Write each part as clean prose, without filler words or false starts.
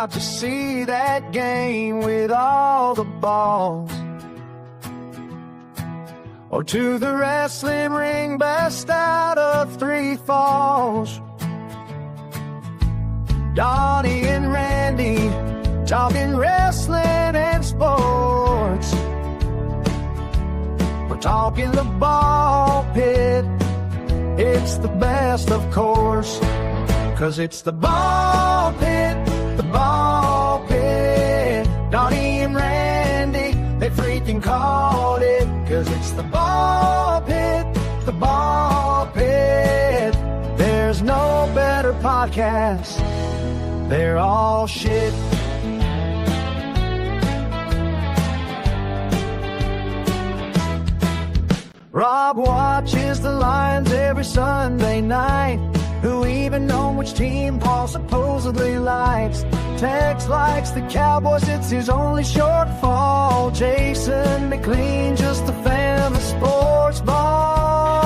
out to see that game with all the balls, or to the wrestling ring best out of 3 falls. Donny and Randy talking wrestling and sports. We're talking the ball pit. It's the best, of course, 'cause it's the ball pit, the ball pit. Donny and Randy, they freaking called it, 'cause it's the ball pit, the ball pit. There's no better podcast. They're all shit. Rob watches the Lions every Sunday night. Who even knows which team Paul supposedly likes? Tex likes the Cowboys, it's his only shortfall. Jason McLean, just a fan of sports ball.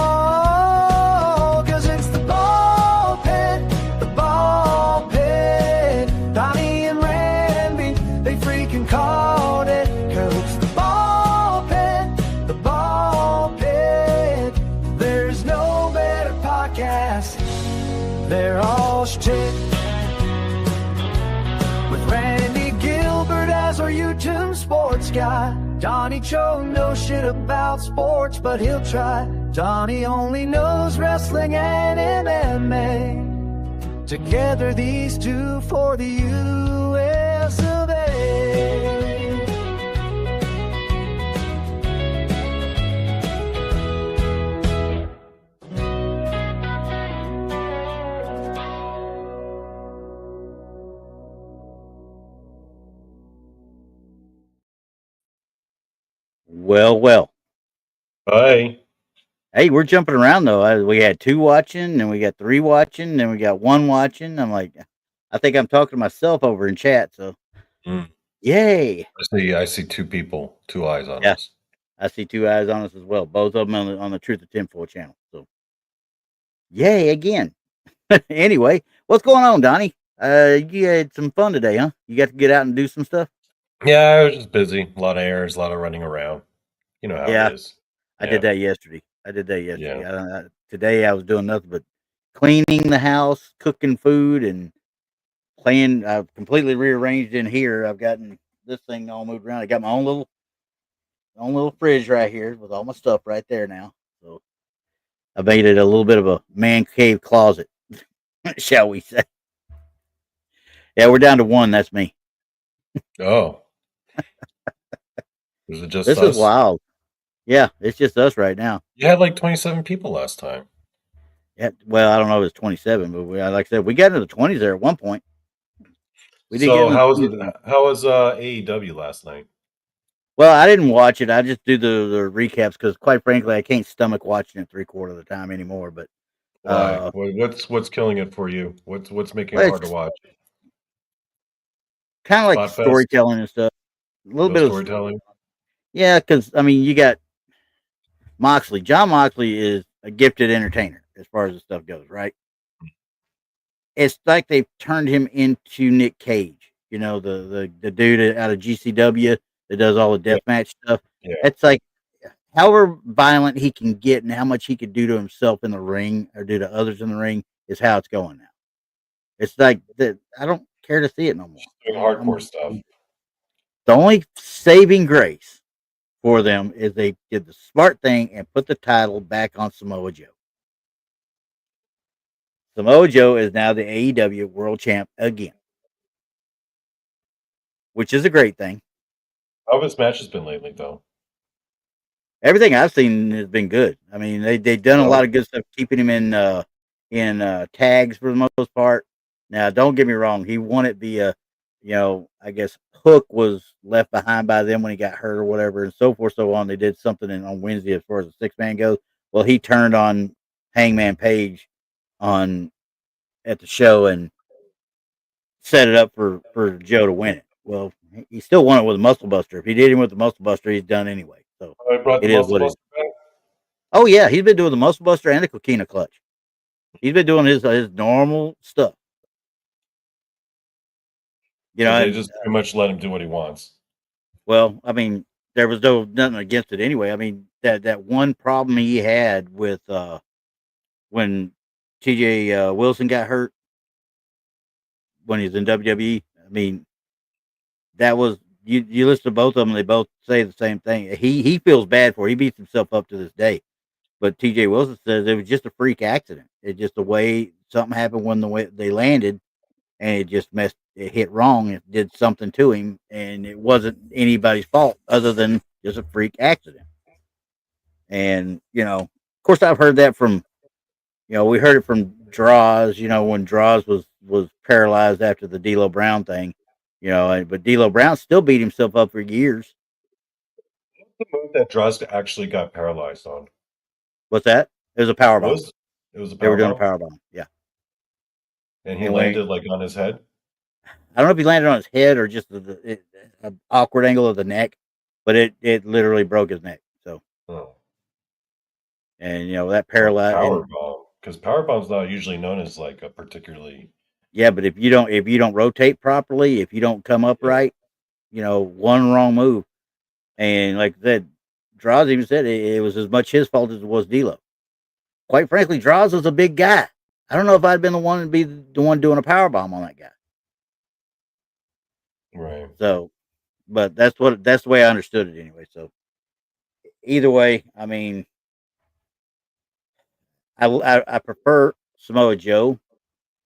'Cause it's the ball pit, the ball pit. Donny and Randy, they freaking called it. 'Cause it's the ball pit, the ball pit. There's no better podcast. They're all shit. With Randy Gilbert as our YouTube sports guy. Donny Cho knows shit about sports, but he'll try. Donny only knows wrestling and MMA. Together these two for the US of A. Well. Hi. Hey, we're jumping around though. We had 2 watching, and we got 3 watching, and we got 1 watching. I'm like, I think I'm talking to myself over in chat. So, yay! I see 2 people, 2 eyes on us. I see 2 eyes on us as well. Both of them on the Truth of Tinfoil channel. So, yay again. Anyway, what's going on, Donny? You had some fun today, huh? You got to get out and do some stuff. Yeah, I was just busy. A lot of errands, a lot of running around. You know how it is. I did that yesterday. Yeah. Today I was doing nothing but cleaning the house, cooking food, and playing. I've completely rearranged in here. I've gotten this thing all moved around. I got my own little fridge right here with all my stuff right there now. So I made it a little bit of a man cave closet, shall we say? Yeah, we're down to 1. That's me. Oh. Is it just this us? Is wild. Yeah, it's just us right now. You had like 27 people last time. Yeah, well, I don't know if it's 27, but like I said, we got into the 20s there at one point. So how was AEW last night? Well, I didn't watch it. I just do the recaps because, quite frankly, I can't stomach watching it 3/4 of the time anymore. But why? What's killing it for you? What's making it hard to watch? Kind of like storytelling and stuff. A little bit storytelling. Yeah, because I mean, you got Moxley. John Moxley is a gifted entertainer as far as the stuff goes, right? It's like they've turned him into Nick Cage. You know, the dude out of GCW that does all the deathmatch stuff. Yeah. It's like however violent he can get and how much he can do to himself in the ring or do to others in the ring is how it's going now. It's like that. I don't care to see it no more. Doing hardcore stuff. The only saving grace for them is they did the smart thing and put the title back on Samoa Joe. Samoa Joe is now the AEW World Champ again, which is a great thing. How have his matches been lately, though? Everything I've seen has been good. I mean, they've done a lot of good stuff, keeping him in tags for the most part. Now, don't get me wrong, he won it via, I guess Hook was left behind by them when he got hurt or whatever, and so forth, so on. They did something on Wednesday as far as the 6-man goes. Well, he turned on Hangman Page at the show and set it up for Joe to win it. Well, he still won it with a Muscle Buster. If he did him with the Muscle Buster, he's done anyway. So it is what it is. Oh yeah, he's been doing the Muscle Buster and the Coquina Clutch. He's been doing his normal stuff. You So know, they just pretty much let him do what he wants. well, I mean, there was nothing against it anyway. I mean, that one problem he had with when TJ Wilson got hurt when he was in WWE. I mean, that was you listen to both of them, they both say the same thing. He feels bad for it. He beats himself up to this day. But TJ Wilson says it was just a freak accident. It's just the way something happened when the way they landed, and it just it hit wrong. It did something to him, and it wasn't anybody's fault other than just a freak accident. And of course, I've heard that from we heard it from Draws. When Draws was paralyzed after the D'Lo Brown thing. But D'Lo Brown still beat himself up for years. The move that Droz actually got paralyzed on. What's that? It was a power bomb. It was a They were power doing a bomb? power bomb. Yeah. And he And landed like on his head? I don't know if he landed on his head or just an awkward angle of the neck, but it literally broke his neck. So, Oh. and that paralyzed. Power bomb, because power bomb's not usually known as like a particularly. Yeah, but if you don't rotate properly, if you don't come up right, one wrong move, and like I said, Draws even said it was as much his fault as it was D'Lo. Quite frankly, Draws was a big guy. I don't know if I'd been the one to be the one doing a power bomb on that guy. Right. So, but that's the way I understood it anyway. So, either way, I mean, I prefer Samoa Joe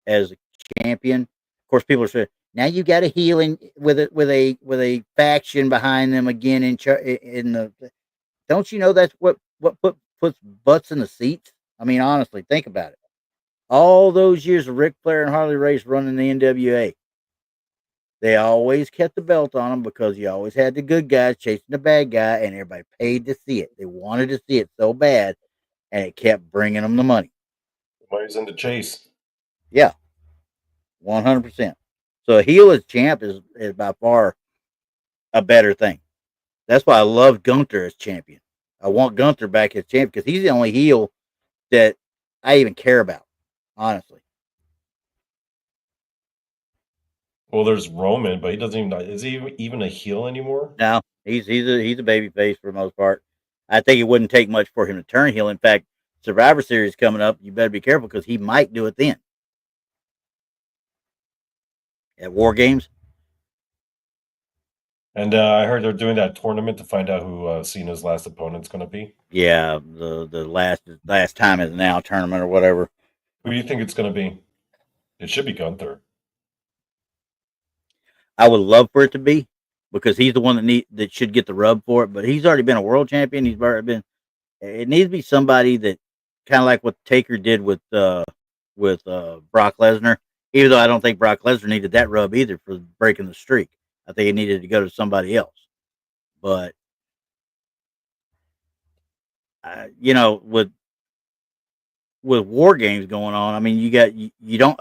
as a champion. Of course, people are saying now you got a heel in with a faction behind them again in the. Don't you know that's what puts butts in the seats? I mean, honestly, think about it. All those years of Ric Flair and Harley Race running the NWA, they always kept the belt on them because you always had the good guys chasing the bad guy, and everybody paid to see it. They wanted to see it so bad, and it kept bringing them the money. Money's in the chase. Yeah, 100%. So a heel as champ is by far a better thing. That's why I love Gunther as champion. I want Gunther back as champion because he's the only heel that I even care about, honestly. Well, there's Roman, but he doesn't even. Is he even a heel anymore? No, he's a baby face for the most part. I think it wouldn't take much for him to turn heel. In fact, Survivor Series coming up, you better be careful because he might do it then. At War Games. And I heard they're doing that tournament to find out who Cena's last opponent's going to be. Yeah, the last time is now tournament or whatever. Who do you think it's going to be? It should be Gunther. I would love for it to be because he's the one that should get the rub for it. But he's already been a world champion. He's already been. It needs to be somebody that kind of like what Taker did with Brock Lesnar. Even though I don't think Brock Lesnar needed that rub either for breaking the streak. I think it needed to go to somebody else. But with War Games going on, I mean, you don't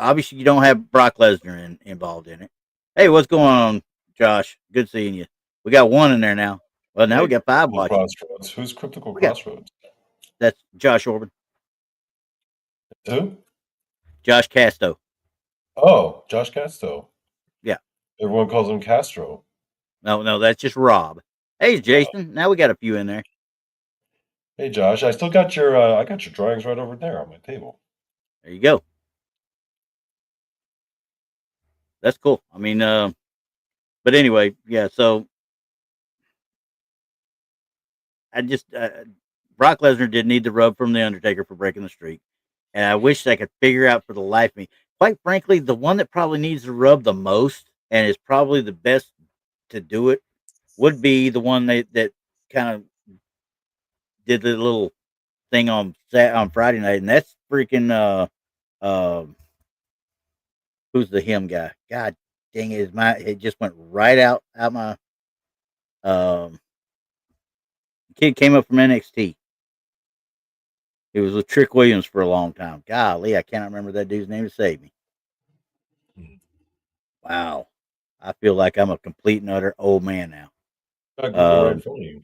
have Brock Lesnar involved in it. Hey, what's going on, Josh? Good seeing you. We got one in there now. Well, now we got five watching. Crossroads. Who's Cryptical Crossroads? That's Josh Orban. Who? Josh Casto. Oh, Josh Casto. Yeah. Everyone calls him Castro. No, that's just Rob. Hey, Jason. Now we got a few in there. Hey, Josh. I still got your I got your drawings right over there on my table. There you go. That's cool. I mean, but anyway, yeah. So I just Brock Lesnar did need the rub from the Undertaker for breaking the streak, and I wish I could figure out for the life of me. Quite frankly, the one that probably needs the rub the most and is probably the best to do it would be the one that kind of did the little thing on Friday night, and that's freaking who's the him guy? God dang it! It just went right out my kid came up from NXT. He was with Trick Williams for a long time. Golly, I cannot remember that dude's name to save me. Wow, I feel like I'm a complete and utter old man now. Right in front of you.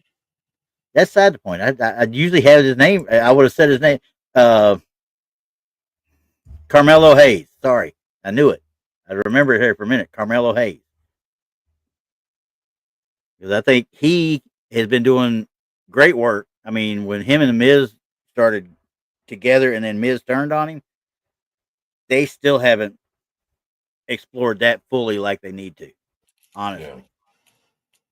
That's side the point. I usually have his name. I would have said his name. Carmelo Hayes. Sorry, I knew it. I remember it here for a minute. Carmelo Hayes. because I think he has been doing great work. I mean, when him and the Miz started together, and then Miz turned on him, they still haven't explored that fully like they need to, Yeah. honestly.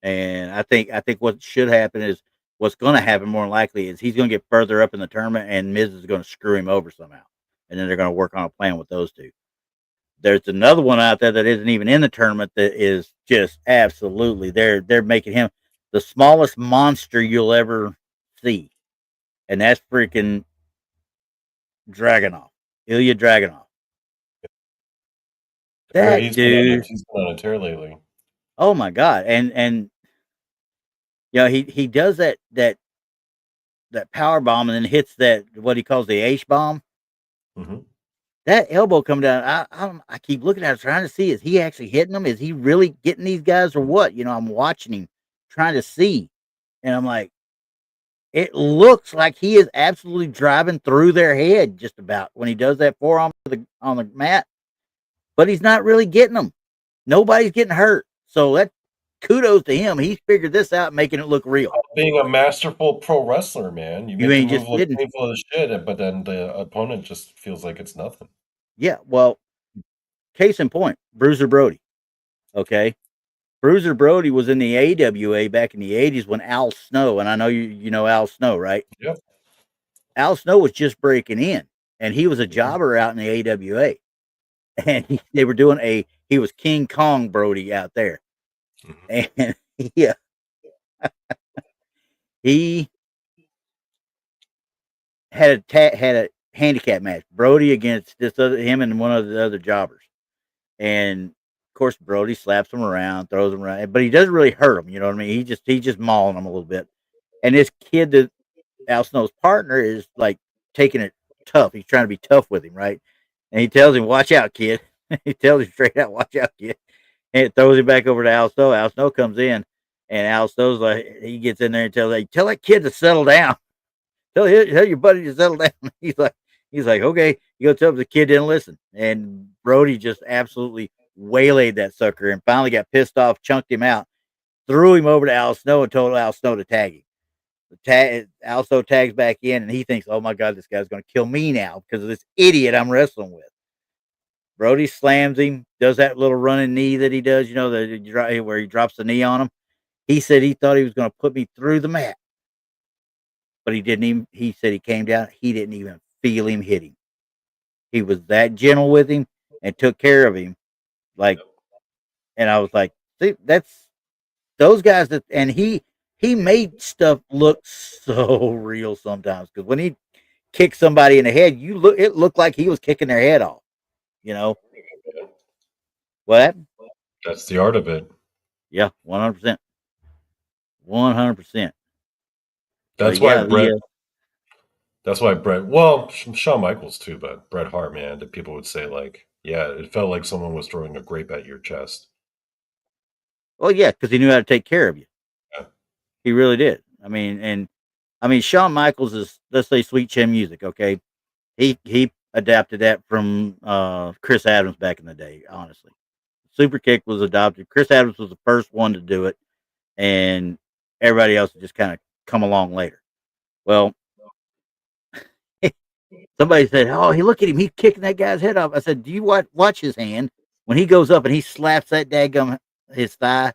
And I think what should happen is what's going to happen more than likely is he's going to get further up in the tournament, and Miz is going to screw him over somehow, and then they're going to work on a plan with those two. There's another one out there that isn't even in the tournament that is just absolutely they're making him the smallest monster you'll ever see, and that's freaking Dragunov, Ilya Dragunov. Yeah, That dude, he's been on a tear lately. oh my god, and he does that power bomb and then hits that what he calls the H bomb. Hmm. That elbow come down. I keep looking at it, trying to see is he actually hitting them? Is he really getting these guys or what? I'm watching him, trying to see, and I'm like, it looks like he is absolutely driving through their head just about when he does that forearm on the mat, but he's not really getting them. Nobody's getting hurt, so that kudos to him. He's figured this out, making it look real. Being a masterful pro wrestler, man, you You make the ain't move just look kidding. painful as shit, but then the opponent just feels like it's nothing. Yeah, well, case in point, Bruiser Brody. Okay, Bruiser Brody was in the AWA back in the '80s when Al Snow, and I know you know Al Snow, right? Yep. Al Snow was just breaking in, and he was a Mhm. jobber out in the AWA, and they were doing he was King Kong Brody out there, Mhm. and yeah, he had a handicap match, Brody against him and one of the other jobbers, and of course Brody slaps him around, throws him around, but he doesn't really hurt him. You know what I mean? He just mauling him a little bit, and this kid that Al Snow's partner is like taking it tough. He's trying to be tough with him, right? And he tells him, "Watch out, kid." He tells him straight out, "Watch out, kid." And it throws him back over to Al Snow. Al Snow comes in, and Al Snow's like, he gets in there and tell that kid to settle down. Tell your buddy to settle down. He's like, okay. You go tell him the kid didn't listen, and Brody just absolutely waylaid that sucker, and finally got pissed off, chunked him out, threw him over to Al Snow, and told Al Snow to tag him. Also tags back in, and he thinks, "Oh my god, this guy's going to kill me now because of this idiot I'm wrestling with." Brody slams him, does that little running knee that he does, where he drops the knee on him. He said he thought he was going to put me through the mat, but he didn't even. He said he came down, he didn't even feel him hit him. He was that gentle with him and took care of him. Like, and I was like, see, that's those guys and he made stuff look so real sometimes because when he kick somebody in the head, it looked like he was kicking their head off, you know. What? That's the art of it. Yeah, 100%. 100%. But That's why yeah, Bret. That's why Bret. Well, Shawn Michaels too, but Bret Hart, man, that people would say like, yeah, it felt like someone was throwing a grape at your chest. well, yeah, because he knew how to take care of you. Yeah. He really did. I mean, Shawn Michaels is, let's say, Sweet Chin Music. Okay, he adapted that from Chris Adams back in the day. Honestly, Super Kick was adopted. Chris Adams was the first one to do it, and everybody else just kind of come along later. Well, somebody said, "Oh, he look at him. He's kicking that guy's head off." I said, "Do you watch his hand when he goes up and he slaps that daggum his thigh?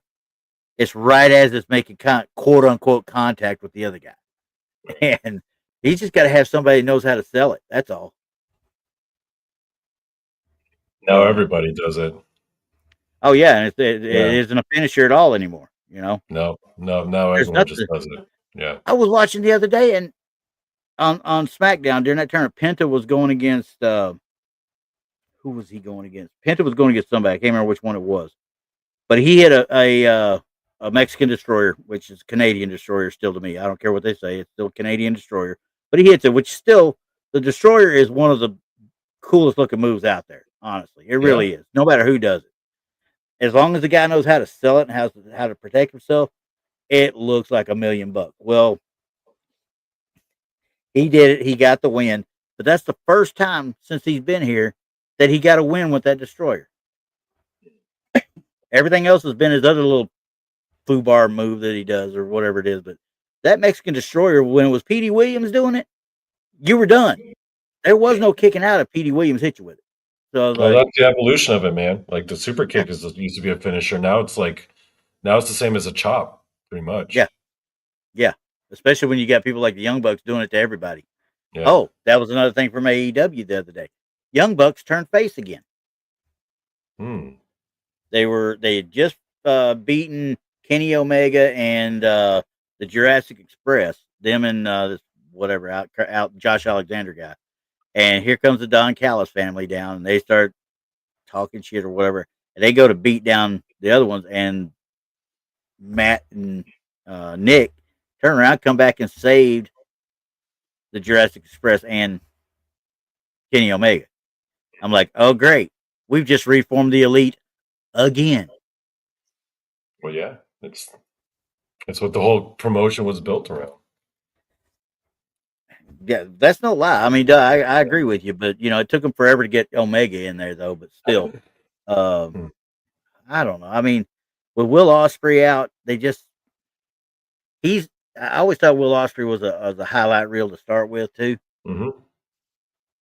It's right as it's making quote unquote contact with the other guy, and he's just got to have somebody who knows how to sell it. That's all." Now So, everybody does it. oh yeah, and it Yeah. isn't a finisher at all anymore. No, no, now There's everyone just nothing. does it. Yeah. I was watching the other day, and on SmackDown during that tournament, Penta was going against who was he going against? Penta was going against somebody. I can't remember which one it was, but he hit a Mexican destroyer, which is Canadian destroyer still to me. I don't care what they say; it's still Canadian destroyer. But he hits it, which still the destroyer is one of the coolest looking moves out there. Honestly, it Yeah. really is. No matter who does it, as long as the guy knows how to sell it and how to protect himself, it looks like $1,000,000. Well, he did it. He got the win. But that's the first time since he's been here that he got a win with that destroyer. Everything else has been his other little foobar move that he does or whatever it is. But that Mexican Destroyer, when it was Petey Williams doing it, you were done. There was no kicking out if Petey Williams hit you with it. So I was Well, like, that's the evolution of it, man. Like the super yeah, kick used to be a finisher. Now it's the same as a chop, pretty much. yeah, yeah. Especially when you got people like the Young Bucks doing it to everybody. Yeah. Oh, that was another thing from AEW the other day. Young Bucks turned face again. They had just beaten Kenny Omega and the Jurassic Express, them and this whatever out Josh Alexander guy. And here comes the Don Callis family down, and they start talking shit or whatever. And they go to beat down the other ones, and Matt and Nick turn around, come back and saved the Jurassic Express and Kenny Omega. I'm like, oh great, we've just reformed the Elite again. Well, yeah, it's what the whole promotion was built around. Yeah, that's no lie. I mean, I agree with you, but you know, it took them forever to get Omega in there, though. But still, I don't know. I mean, with Will Ospreay out, I always thought Will Ospreay was a highlight reel to start with too. Mm-hmm.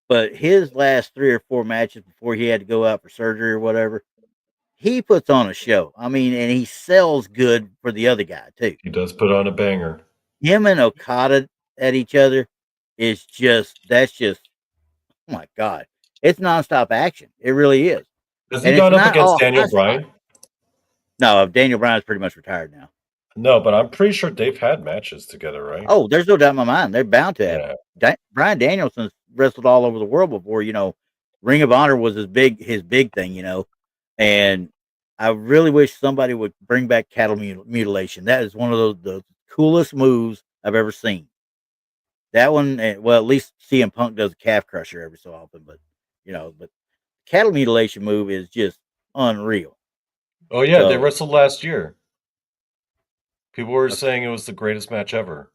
But his last 3 or 4 matches before he had to go out for surgery or whatever, he puts on a show. I mean, and he sells good for the other guy too. He does put on a banger. Him and Okada at each other that's just oh my god, it's nonstop action. It really is. Has he gone up against Daniel Bryan? No, Daniel Bryan's pretty much retired now. No, but I'm pretty sure they've had matches together, right? Oh, there's no doubt in my mind. They're bound to have. Bryan Danielson's wrestled all over the world before. You know, Ring of Honor was his big thing. You know, and I really wish somebody would bring back cattle mutilation. That is one of the coolest moves I've ever seen. That one, well, at least CM Punk does a calf crusher every so often, but you know, but cattle mutilation move is just unreal. Oh yeah, they wrestled last year. People were saying it was the greatest match ever.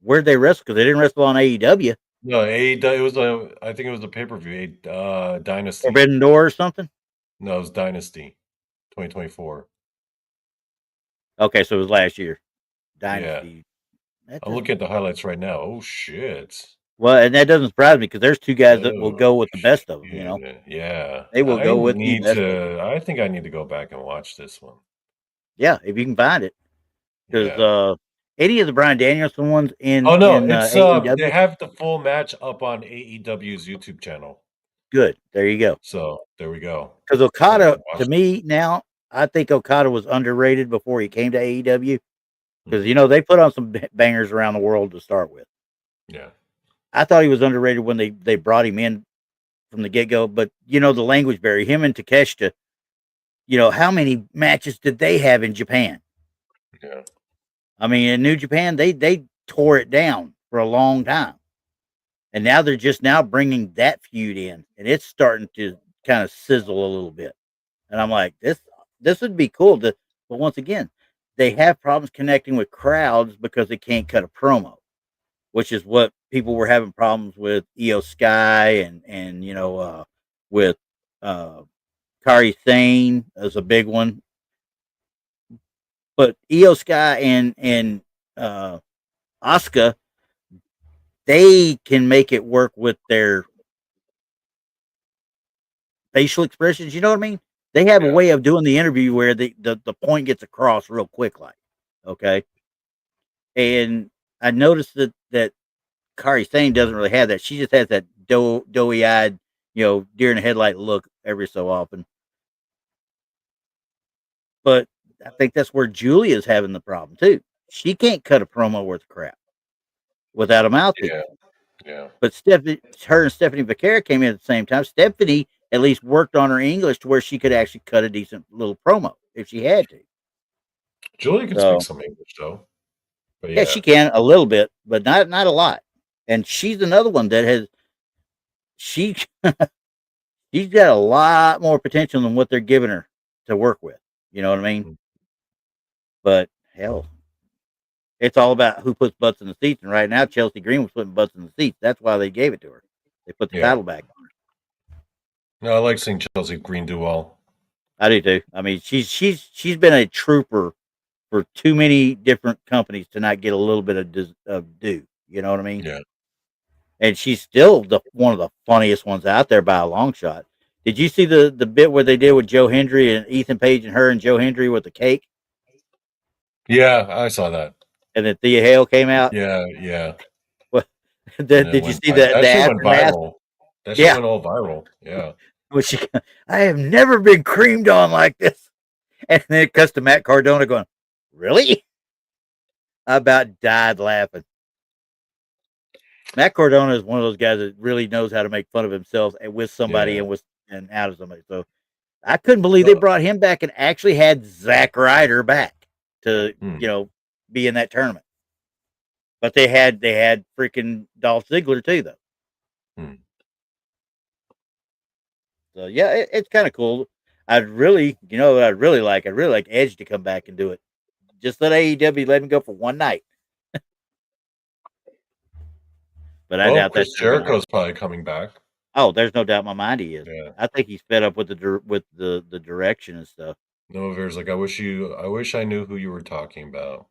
Where'd they wrestle? Because they didn't wrestle on AEW. No, AEW. I think it was a pay-per-view, Dynasty. Forbidden Door or something. No, it was Dynasty, 2024. Okay, so it was last year. Dynasty. Yeah. I'm looking at the highlights right now. Oh shit! Well, and that doesn't surprise me because there's 2 guys that will go with the best of them. You know. Yeah. They will go with the best. I think I need to go back and watch this one. Yeah, if you can find it, because any of the Bryan Danielson ones in it's AEW, they have the full match up on AEW's YouTube channel. Good, there you go. So there we go. Because Okada, to me now, I think Okada was underrated before he came to AEW. Because you know they put on some bangers around the world to start with. Yeah, I thought he was underrated when they brought him in from the get go. But you know the language barrier, him and Takeshita. You know how many matches did they have in Japan? Yeah, I mean in New Japan they tore it down for a long time, and now they're just now bringing that feud in, and it's starting to kind of sizzle a little bit. And I'm like, this would be cool but once again. They have problems connecting with crowds because they can't cut a promo, which is what people were having problems with Io Sky and you know with Kairi Sane as a big one. But Io Sky and Asuka, they can make it work with their facial expressions. You know what I mean? They have a way of doing the interview where the point gets across real quick, like, okay. And I noticed that Kairi Sane doesn't really have that. She just has that doughy-eyed, you know, deer in the headlight look every so often. But I think that's where Julia's having the problem too. She can't cut a promo worth of crap without a mouthpiece. Yeah. But her and Stephanie Vaquera came in at the same time. Stephanie at least worked on her English to where she could actually cut a decent little promo if she had to. Julia can speak some English though. But yeah, she can a little bit, but not a lot. And she's another one that she's got a lot more potential than what they're giving her to work with. You know what I mean? Mm-hmm. But hell, it's all about who puts butts in the seats. And right now, Chelsea Green was putting butts in the seats. That's why they gave it to her. They put the title back on her. No, I like seeing Chelsea Green do well. I do too. I mean, she's been a trooper for too many different companies to not get a little bit of due. You know what I mean? Yeah. And she's still one of the funniest ones out there by a long shot. Did you see the bit where they did with Joe Hendry and Ethan Page and her and Joe Hendry with the cake? Yeah, I saw that. And then Thea Hale came out. Yeah. Well, And it did you went see the that shit went aftermath? viral. That shit Yeah, went all viral. Yeah. well, I have never been creamed on like this. And then it cuts to Matt Cardona going, "Really?" I about died laughing. Matt Cardona is one of those guys that really knows how to make fun of himself and with somebody Yeah. and out of somebody. So I couldn't believe they No. brought him back and actually had Zack Ryder back to Hmm. be in that tournament. But they had freaking Dolph Ziggler too, though. Hmm. So yeah, it's kind of cool. I'd really, what I'd really like? I'd really like Edge to come back and do it. Just let AEW let him go for one night. But I Well, doubt that's Chris ever going to happen. Jericho's probably coming back. Oh, there's no doubt in my mind he is. Yeah. I think he's fed up with the direction and stuff. Nova's like, I wish I knew who you were talking about.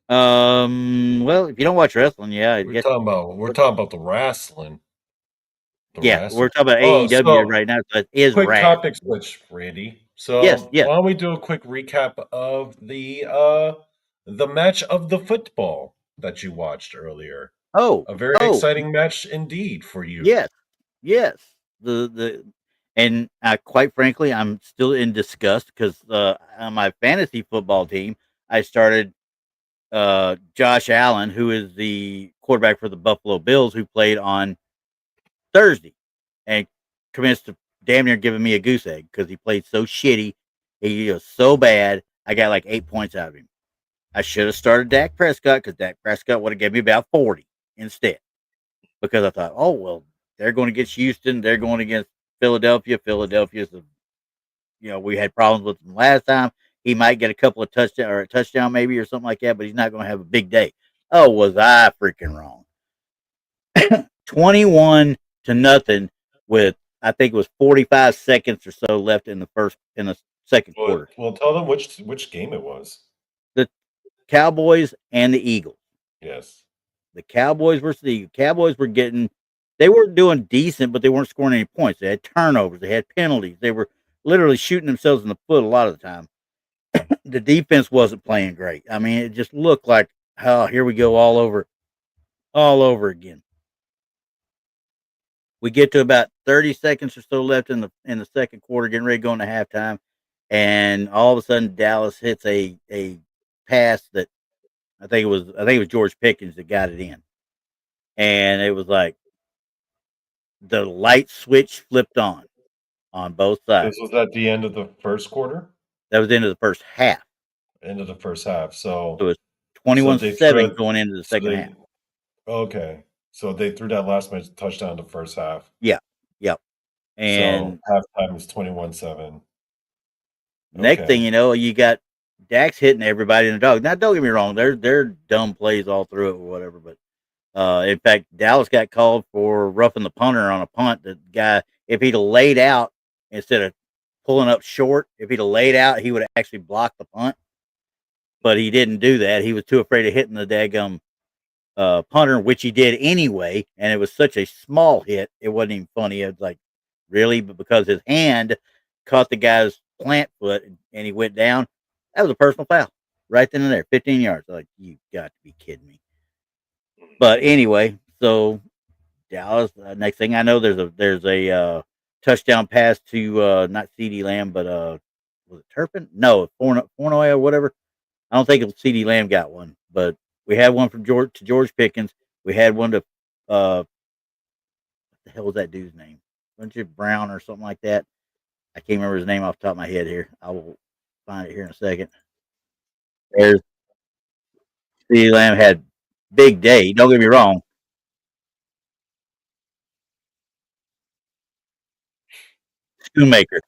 Well, if you don't watch wrestling, yeah, I We're guess. talking about the wrestling. Yeah, we're talking about Oh, AEW so right now. So it is quick rad. topic switch, Randy. Yes, So yes. why don't we do a quick recap of the match of the football that you watched earlier? Oh, A very exciting match indeed for you. yes, yes. And quite frankly, I'm still in disgust because on my fantasy football team, I started Josh Allen, who is the quarterback for the Buffalo Bills, who played on Thursday, and commenced to damn near giving me a goose egg because he played so shitty. He was so bad. I got like 8 points out of him. I should have started Dak Prescott because Dak Prescott would have given me about 40 instead. Because I thought, oh well, they're going against Houston. They're going against Philadelphia. Philadelphia's, we had problems with him last time. He might get a couple of touchdowns or a touchdown maybe or something like that, but he's not going to have a big day. Oh, was I freaking wrong? 21-0 with I think it was 45 seconds or so left in the second quarter. Well, tell them which game it was. The Cowboys and the Eagles. Yes. The Cowboys versus the Eagles. Cowboys they weren't doing decent, but they weren't scoring any points. They had turnovers. They had penalties. They were literally shooting themselves in the foot a lot of the time. The defense wasn't playing great. I mean, it just looked like, oh, here we go all over again. We get to about 30 seconds or so left in the second quarter, getting ready to go into halftime, and all of a sudden Dallas hits a pass that I think it was George Pickens that got it in. And it was like the light switch flipped on both sides. This was at the end of the first quarter? That was the end of the first half. End of the first half. So So it was they 21-7 going into the second half. Okay. So they threw that last match touchdown in the first half. Yeah. Yep. And so halftime was 21-7. Next thing you know, you got Dax hitting everybody in the dog. Now, don't get me wrong, they're dumb plays all through it or whatever. But in fact, Dallas got called for roughing the punter on a punt. The guy, if he'd have laid out instead of pulling up short, if he'd have laid out, he would have actually blocked the punt. But he didn't do that. He was too afraid of hitting the daggum punter, which he did anyway. And it was such a small hit, it wasn't even funny. It was like, really? But because his hand caught the guy's plant foot and he went down, that was a personal foul right then and there, 15 yards. Like, you got to be kidding me. But anyway, so Dallas. Next thing I know, there's a touchdown pass to not CeeDee Lamb, but was it Turpin? No, Fournette or whatever. I don't think CeeDee Lamb got one, but we had one from George Pickens. We had one to what the hell was that dude's name? Wasn't it Brown or something like that? I can't remember his name off the top of my head here. I will find it here in a second. There's CeeDee Lamb had big day. Don't get me wrong. Shoemaker.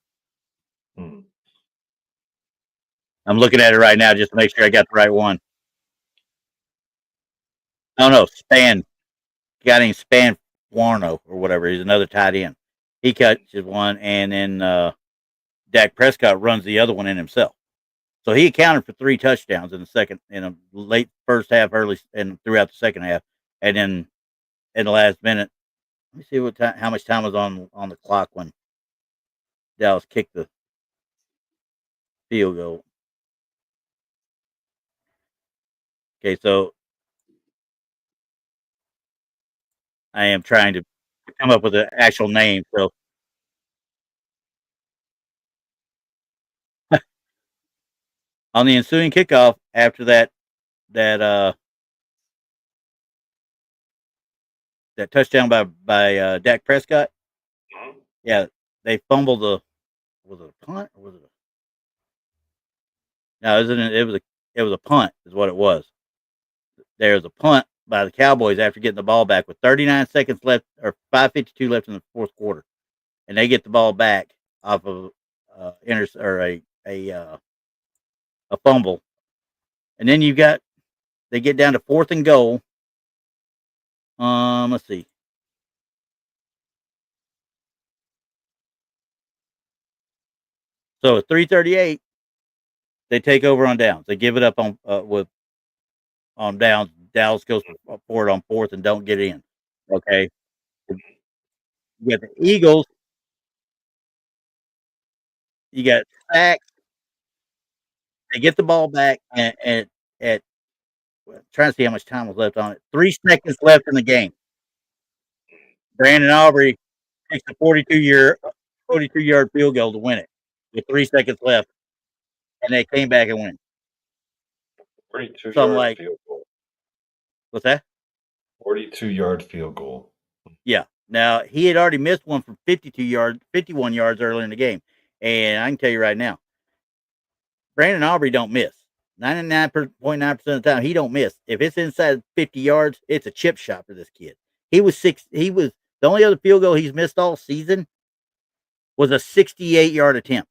I'm looking at it right now just to make sure I got the right one. Oh no, Span. Got him Span Warno or whatever. He's another tight end. He catches one, and then Dak Prescott runs the other one in himself. So he accounted for 3 touchdowns in a late first half, early, and throughout the second half, and then in the last minute. Let me see how much time was on the clock when Dallas kicked the field goal. Okay, so I am trying to come up with an actual name. So on the ensuing kickoff, after that that touchdown by Dak Prescott, yeah, they fumbled was it a punt or was it no, it was a punt is what it was. There was a punt by the Cowboys after getting the ball back with 39 seconds left or 5:52 left in the fourth quarter, and they get the ball back off of a fumble, and then they get down to 4th and goal. Let's see. So at 3:38, they take over on downs. They give it up on downs. Dallas goes for it on 4th and don't get in. Okay, you got the Eagles. You got sacks. They get the ball back at trying to see how much time was left on it. 3 seconds left in the game. Brandon Aubrey takes a 42-yard field goal to win it with 3 seconds left, and they came back and win. 42-yard field goal. What's that? 42-yard field goal. Yeah. Now he had already missed one from 51 yards earlier in the game, and I can tell you right now, Brandon Aubrey don't miss. 99.9% of the time, he don't miss. If it's inside 50 yards, it's a chip shot for this kid. He was the only other field goal he's missed all season was a 68-yard attempt.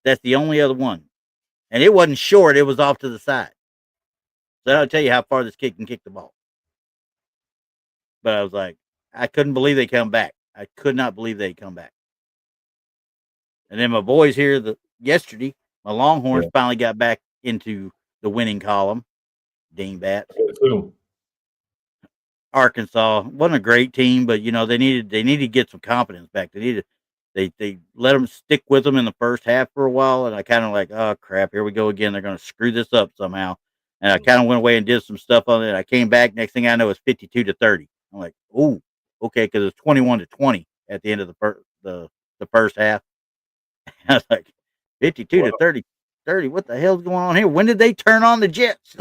That's the only other one. And it wasn't short, it was off to the side. So that'll tell you how far this kid can kick the ball. But I was like, I couldn't believe they come back. I could not believe they'd come back. And then my boys here yesterday, my Longhorns finally got back into the winning column. Dingbats. Arkansas wasn't a great team, but they needed to get some confidence back. They let them stick with them in the first half for a while, and I kind of like, oh crap, here we go again. They're going to screw this up somehow. And I kind of went away and did some stuff on it. I came back. Next thing I know, it's 52-30. I'm like, ooh, okay, because it's 21-20 at the end of the first half. I was like, 52-30. What the hell's going on here? When did they turn on the Jets?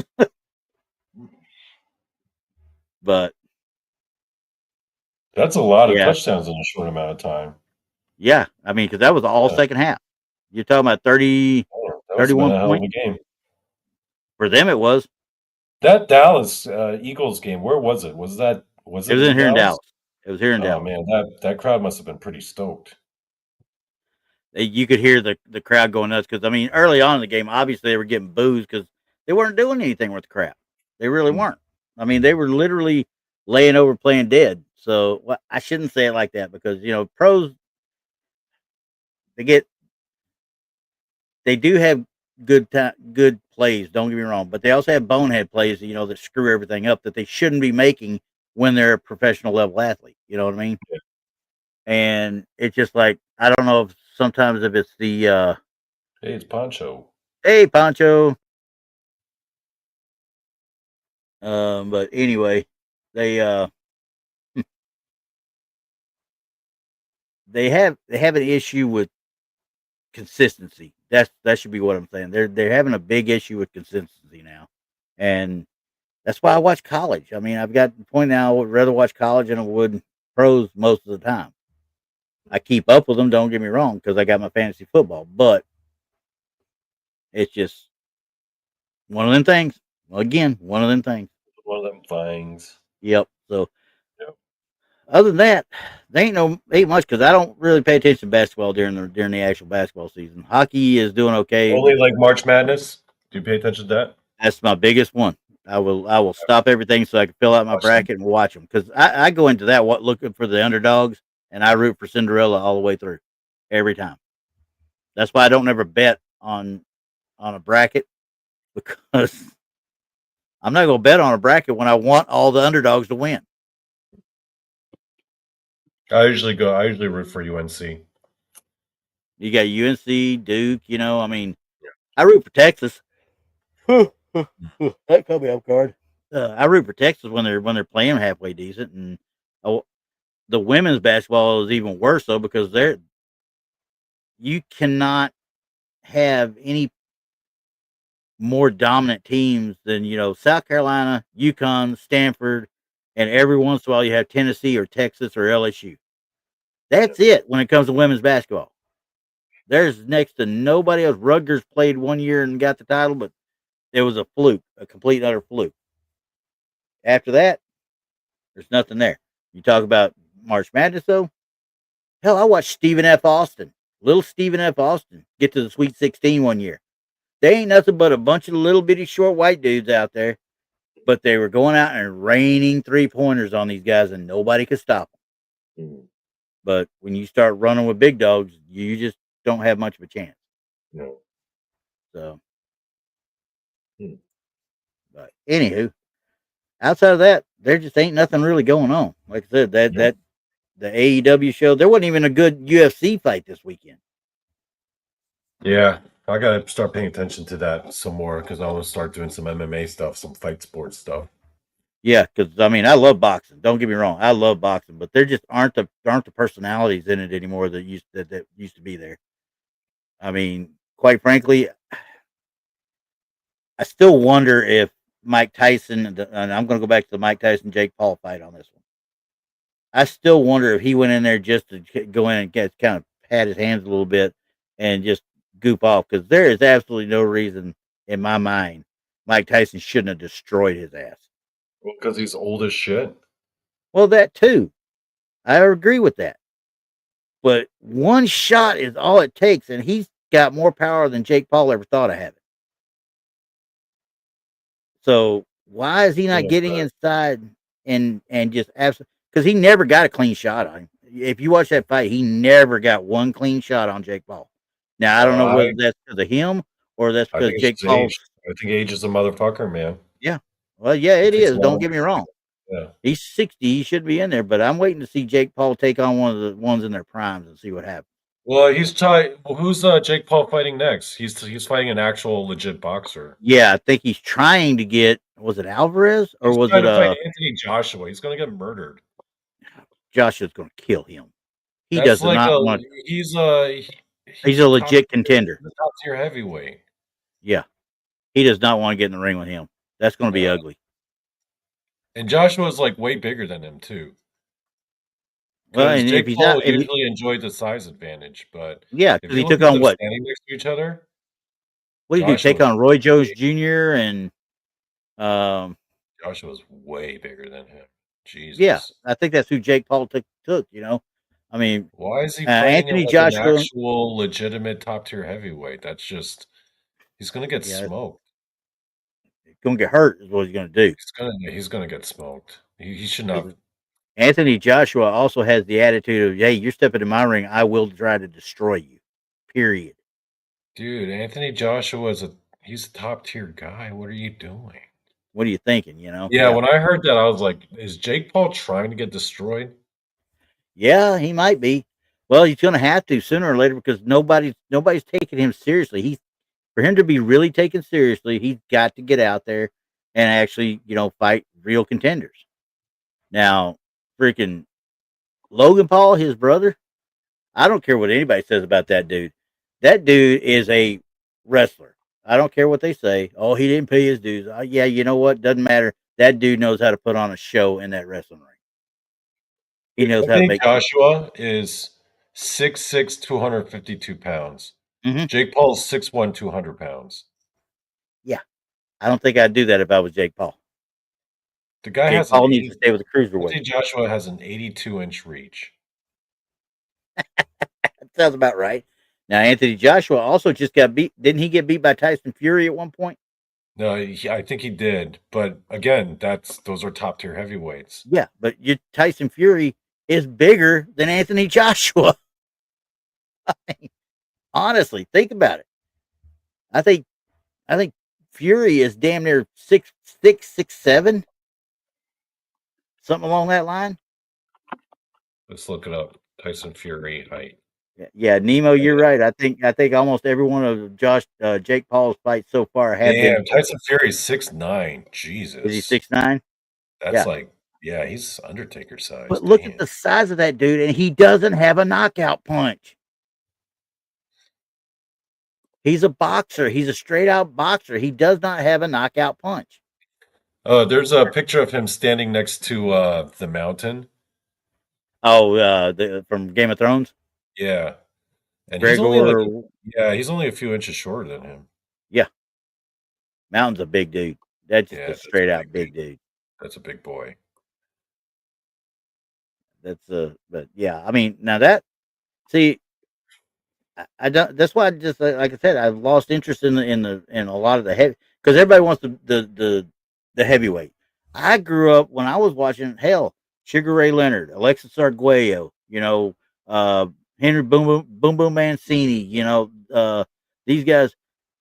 But that's a lot of touchdowns in a short amount of time. Yeah, I mean, because that was all second half. You're talking about 31 points. Game. For them, it was. That Dallas Eagles game, where was it? Was it in here in Dallas? It was here in Dallas. Oh man, that crowd must have been pretty stoked. You could hear the crowd going nuts because, I mean, early on in the game, obviously they were getting boos because they weren't doing anything with the crowd. They really weren't. I mean, they were literally laying over playing dead. So I shouldn't say it like that because, pros, they do have good plays, don't get me wrong, but they also have bonehead plays, that screw everything up that they shouldn't be making when they're a professional level athlete. You know what I mean? Yeah. And it's just like, I don't know if sometimes if it's the hey, it's Poncho. Hey, Poncho. But anyway, they they have an issue with consistency. That should be what I'm saying. They're having a big issue with consistency now, and that's why I watch college. I mean, I've got to the point now I would rather watch college than I would pros most of the time. I keep up with them, don't get me wrong, because I got my fantasy football, but it's just one of them things. Again, one of them things. One of them things. Yep. So, other than that, they ain't much because I don't really pay attention to basketball during the actual basketball season. Hockey is doing okay. Only like March Madness. Do you pay attention to that? That's my biggest one. I will stop everything so I can fill out my bracket and watch them because I go into that looking for the underdogs and I root for Cinderella all the way through every time. That's why I don't ever bet on a bracket because I'm not going to bet on a bracket when I want all the underdogs to win. I usually root for UNC. You got UNC, Duke. I mean, I root for Texas. That caught me off guard. I root for Texas when they're playing halfway decent, and the women's basketball is even worse though because you cannot have any more dominant teams than South Carolina, UConn, Stanford, and every once in a while you have Tennessee or Texas or LSU. That's it when it comes to women's basketball. There's next to nobody else. Rutgers played 1 year and got the title, but it was a fluke, a complete utter fluke. After that, there's nothing there. You talk about March Madness though. Hell, I watched little Stephen F. Austin, get to the Sweet 16 1 year. They ain't nothing but a bunch of little bitty short white dudes out there, but they were going out and raining 3-pointers on these guys, and nobody could stop them. Mm. But when you start running with big dogs, you just don't have much of a chance. No. So, but anywho, outside of that, there just ain't nothing really going on. Like I said, that the AEW show, there wasn't even a good UFC fight this weekend. Yeah, I gotta start paying attention to that some more because I want to start doing some MMA stuff, some fight sports stuff. Yeah, because I mean, I love boxing. Don't get me wrong, I love boxing, but there just aren't the personalities in it anymore that used to be there. I mean, quite frankly, I still wonder if Mike Tyson, and I'm going to go back to the Mike Tyson Jake Paul fight on this one. I still wonder if he went in there just to go in and kind of pat his hands a little bit and just goop off, because there is absolutely no reason in my mind Mike Tyson shouldn't have destroyed his ass. Well, because he's old as shit. Well, that too. I agree with that. But one shot is all it takes, and he's got more power than Jake Paul ever thought of having. So why is he not getting inside and just absolutely? Because he never got a clean shot on him. If you watch that fight, he never got one clean shot on Jake Paul. Now I don't know whether that's because of him or that's because Jake Paul. I think age is a motherfucker, man. Yeah, well, yeah, it is. Don't get me wrong. Yeah, he's 60. He should be in there, but I'm waiting to see Jake Paul take on one of the ones in their primes and see what happens. Well, he's tied. Well, who's Jake Paul fighting next? He's fighting an actual legit boxer. Yeah, I think he's trying to get. Was it Alvarez or was it Anthony Joshua? He's going to get murdered. Joshua's going to kill him. He does not want. He's a legit contender. The top tier heavyweight. Yeah, he does not want to get in the ring with him. That's going to be ugly. And Joshua's like way bigger than him too. Well, and Jake Paul usually enjoyed the size advantage, but yeah, because he took on what? Standing next to each other. What did he do? Take on Roy Jones Jr. and Joshua's way bigger than him. Jesus. Yeah, I think that's who Jake Paul took. I mean, why is he fighting Anthony Joshua, an actual legitimate top tier heavyweight? That's just he's gonna get smoked. He's gonna get hurt, is what he's gonna do. He's gonna get smoked. He should not. Anthony Joshua also has the attitude of, "Hey, you're stepping in my ring, I will try to destroy you." Period. Dude, Anthony Joshua he's a top tier guy. What are you doing? What are you thinking? Yeah, when I heard that, I was like, "Is Jake Paul trying to get destroyed?" Yeah, he might be. Well, he's going to have to sooner or later because nobody's taking him seriously. For him to be really taken seriously, he's got to get out there and actually, fight real contenders. Now, freaking Logan Paul, his brother, I don't care what anybody says about that dude. That dude is a wrestler. I don't care what they say. Oh, he didn't pay his dues. Yeah, you know what? Doesn't matter. That dude knows how to put on a show in that wrestling ring. He knows how to make. Joshua is 6'6", 252 pounds. Mm-hmm. Jake Paul's 6'1", 200 pounds. Yeah, I don't think I'd do that if I was Jake Paul. The guy Jake Paul needs to stay with the cruiserweight. Anthony Joshua has an 82-inch reach. That sounds about right. Now, Anthony Joshua also just got beat. Didn't he get beat by Tyson Fury at one point? No, I think he did. But again, those are top tier heavyweights. Yeah, but Tyson Fury is bigger than Anthony Joshua. I mean, honestly, think about it. I think Fury is damn near 6'7", something along that line. Let's look it up. Tyson Fury height. Yeah, Nemo, you're right. I think almost every one of Jake Paul's fights so far have been. Damn, Tyson Fury's 6'9". Is he Jesus. 6'9"? That's Yeah, like, yeah, he's Undertaker size. but look at Damn. the size of that dude, and he doesn't have a knockout punch. He's a boxer. He's a straight out boxer. He does not have a knockout punch. Oh, there's a picture of him standing next to the mountain. Oh, from Game of Thrones, Yeah. And he's only like, Gregor. yeah, he's only a few inches shorter than him. Yeah, Mountain's a big dude. That's just Yeah, a that's a straight big out dude. big dude. That's a big boy. But yeah, I mean, now that, see, I don't. That's why I just like I said, I've lost interest in a lot of the heavy, because everybody wants the heavyweight. I grew up when I was watching, hell, Sugar Ray Leonard, Alexis Arguello, uh, Henry Boom Boom Mancini, these guys,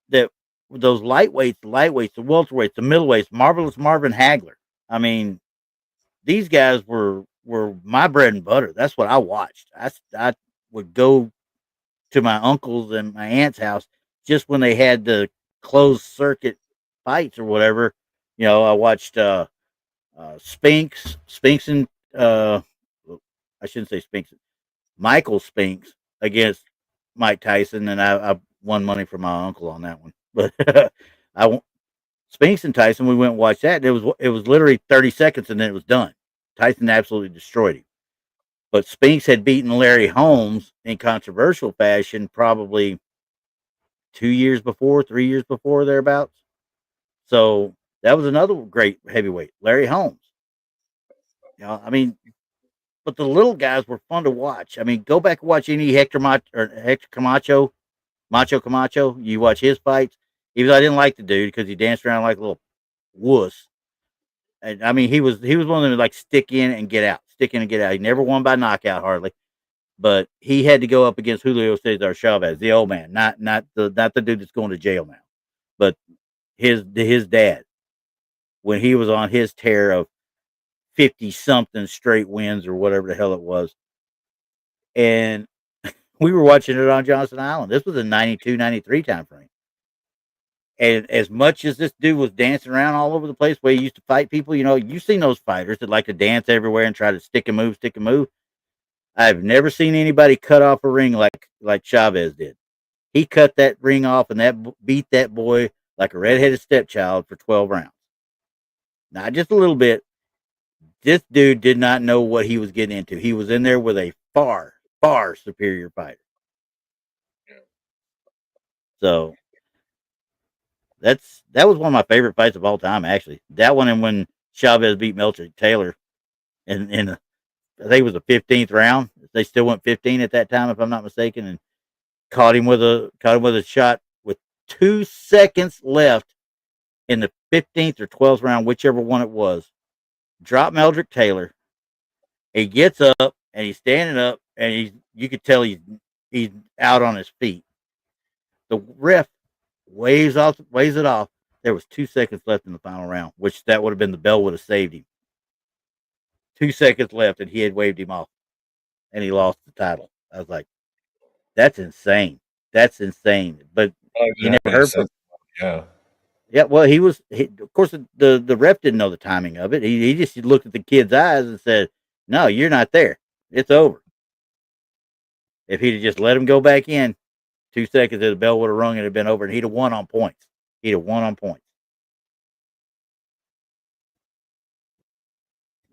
that those lightweights, the welterweights, the middleweights, Marvelous Marvin Hagler. I mean, these guys were my bread and butter. That's what I watched. I would go to my uncle's and my aunt's house just when they had the closed circuit fights or whatever. I watched Spinks and I shouldn't say Spinks, Michael Spinks against Mike Tyson, and I won money for my uncle on that one. But Spinks and Tyson, we went and watched that. It was literally 30 seconds and then it was done. Tyson absolutely destroyed him. But Spinks had beaten Larry Holmes in controversial fashion probably 2 years before, 3 years before, thereabouts. So that was another great heavyweight, Larry Holmes. I mean, but the little guys were fun to watch. I mean, go back and watch any Hector Camacho, Macho Camacho. You watch his fights. Even though I didn't like the dude because he danced around like a little wuss. And I mean, he was one of them like stick in and get out, stick in and get out. He never won by knockout hardly, but he had to go up against Julio Cesar Chavez, the old man, not the dude that's going to jail now, but his dad, when he was on his tear of 50 something straight wins or whatever the hell it was. And we were watching it on Johnson Island. This was a 92, 93 time frame. And as much as this dude was dancing around all over the place, where he used to fight people, you've seen those fighters that like to dance everywhere and try to stick and move, stick and move. I've never seen anybody cut off a ring like Chavez did. He cut that ring off and beat that boy like a redheaded stepchild for 12 rounds. Not just a little bit. This dude did not know what he was getting into. He was in there with a far, far superior fighter. So that was one of my favorite fights of all time, actually. That one, and when Chavez beat Melcher Taylor in I think it was the 15th round. They still went 15 at that time, if I'm not mistaken, and caught him with a shot with 2 seconds left in the 15th or 12th round, whichever one it was. Dropped Meldrick Taylor. He gets up and he's standing up, and you could tell he's out on his feet. The ref waves it off. There was 2 seconds left in the final round, which that would have been the bell would have saved him. 2 seconds left, and he had waved him off, and he lost the title. I was like, "That's insane. That's insane." But you never heard from. Yeah. Yeah, well, of course, the ref didn't know the timing of it. He just looked at the kid's eyes and said, "No, you're not there. It's over." If he'd have just let him go back in, 2 seconds, the bell would have rung and it'd been over, and he'd have won on points. He'd have won on points.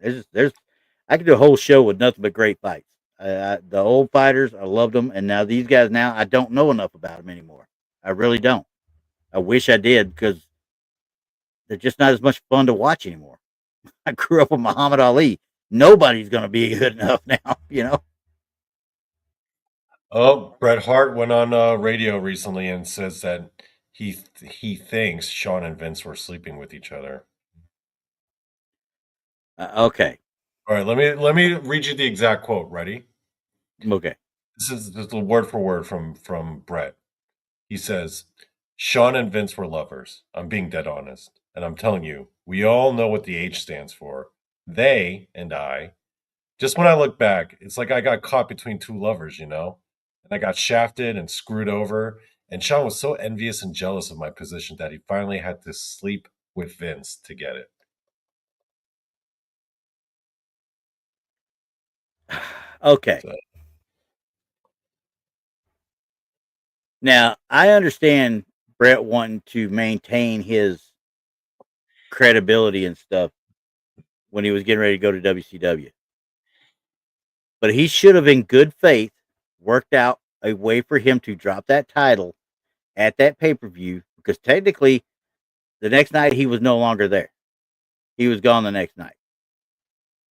I could do a whole show with nothing but great fights. The old fighters, I loved them, and now these guys, now I don't know enough about them anymore. I really don't. I wish I did, because they're just not as much fun to watch anymore. I grew up with Muhammad Ali. Nobody's going to be good enough now. Oh, Bret Hart went on radio recently and says that he thinks Shawn and Vince were sleeping with each other. Okay. All right, let me read you the exact quote. Ready? Okay. This is word for word from Bret. He says, Sean and Vince were lovers. I'm being dead honest. And I'm telling you, we all know what the H stands for. They and I, just when I look back, it's like I got caught between two lovers, you know? And I got shafted and screwed over. And Sean was so envious and jealous of my position that he finally had to sleep with Vince to get it. Okay. So, Now, I understand Brett wanting to maintain his credibility and stuff when he was getting ready to go to WCW. But he should have, in good faith, worked out a way for him to drop that title at that pay per view because technically, the next night he was no longer there. He was gone the next night.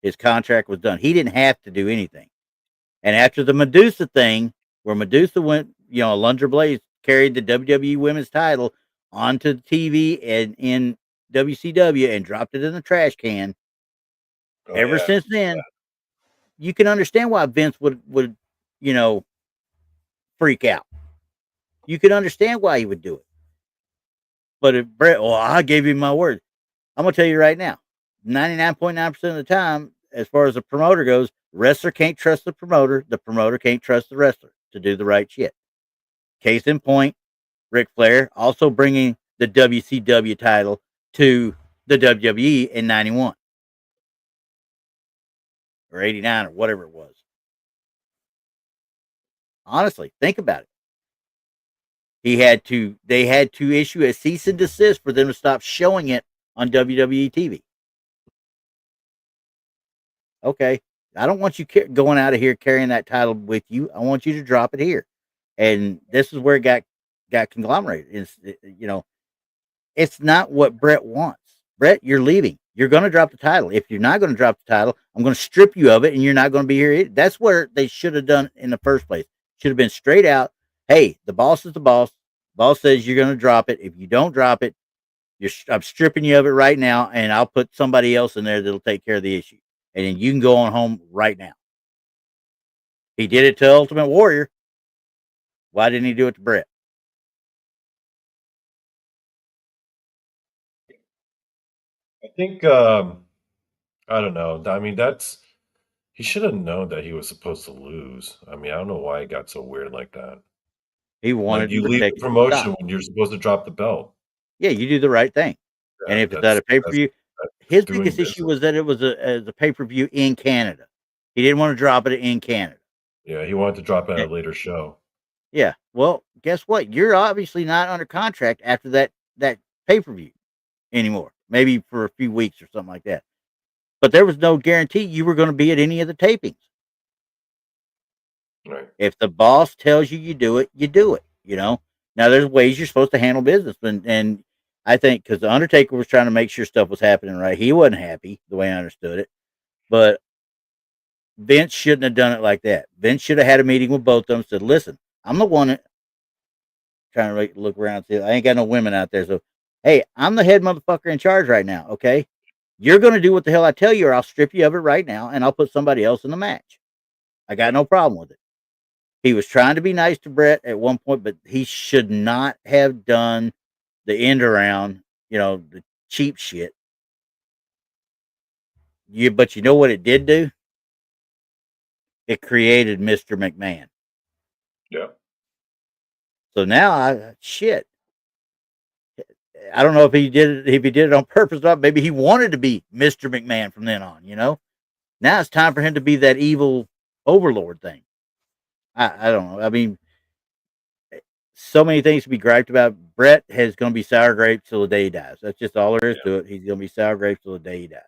His contract was done. He didn't have to do anything. And after the Medusa thing, where Medusa went, Alundra Blaze carried the WWE Women's title onto the TV and in WCW and dropped it in the trash can. oh, Ever yeah. since then, you can understand why Vince would freak out. You can understand why he would do it. But if Brett, well, I gave you my word. I'm gonna tell you right now, 99.9% of the time, as far as the promoter goes, wrestler can't trust the promoter can't trust the wrestler to do the right shit. Case in point, Ric Flair also bringing the WCW title to the WWE in 91 or 89 or whatever it was. Honestly, think about it. They had to issue a cease and desist for them to stop showing it on WWE TV. Okay, I don't want you going out of here carrying that title with you. I want you to drop it here. And this is where it got conglomerated. It's not what Brett wants. Brett, you're leaving. You're going to drop the title. If you're not going to drop the title, I'm going to strip you of it, and you're not going to be here. That's where they should have done in the first place. Should have been straight out. Hey, the boss is the boss. Boss says you're going to drop it. If you don't drop it, I'm stripping you of it right now, and I'll put somebody else in there that'll take care of the issue. And then you can go on home right now. He did it to Ultimate Warrior. Why didn't he do it to Brett? I think, I don't know. I mean, he should have known that he was supposed to lose. I mean, I don't know why he got so weird like that. He Like, wanted to you leave protect the his stock. promotion when you're supposed to drop the belt. Yeah, you do the right thing. And Yeah, if it's at a pay per view, that's his doing biggest issue business. was that it was a pay per view in Canada. He didn't want to drop it in Canada. Yeah, he wanted to drop it at Eh, a later show. Yeah. Well, guess what? You're obviously not under contract after that pay per view anymore. Maybe for a few weeks or something like that. But there was no guarantee you were going to be at any of the tapings. Right. If the boss tells you you do it, you do it. Now there's ways you're supposed to handle business, and I think because the Undertaker was trying to make sure stuff was happening right, he wasn't happy the way I understood it. But Vince shouldn't have done it like that. Vince should have had a meeting with both of them. And said, "Listen, I'm the one trying to look around. See, I ain't got no women out there, so hey, I'm the head motherfucker in charge right now. Okay, you're going to do what the hell I tell you, or I'll strip you of it right now, and I'll put somebody else in the match. I got no problem with it." He was trying to be nice to Brett at one point, but he should not have done the end around, the cheap shit. But you know what it did do? It created Mr. McMahon. Yeah. So now I don't know if he did it on purpose or not. Maybe he wanted to be Mr. McMahon from then on, Now it's time for him to be that evil overlord thing. I don't know. I mean, so many things to be griped about. Brett is going to be sour grapes till the day he dies. That's just all there is to it. He's going to be sour grapes till the day he dies.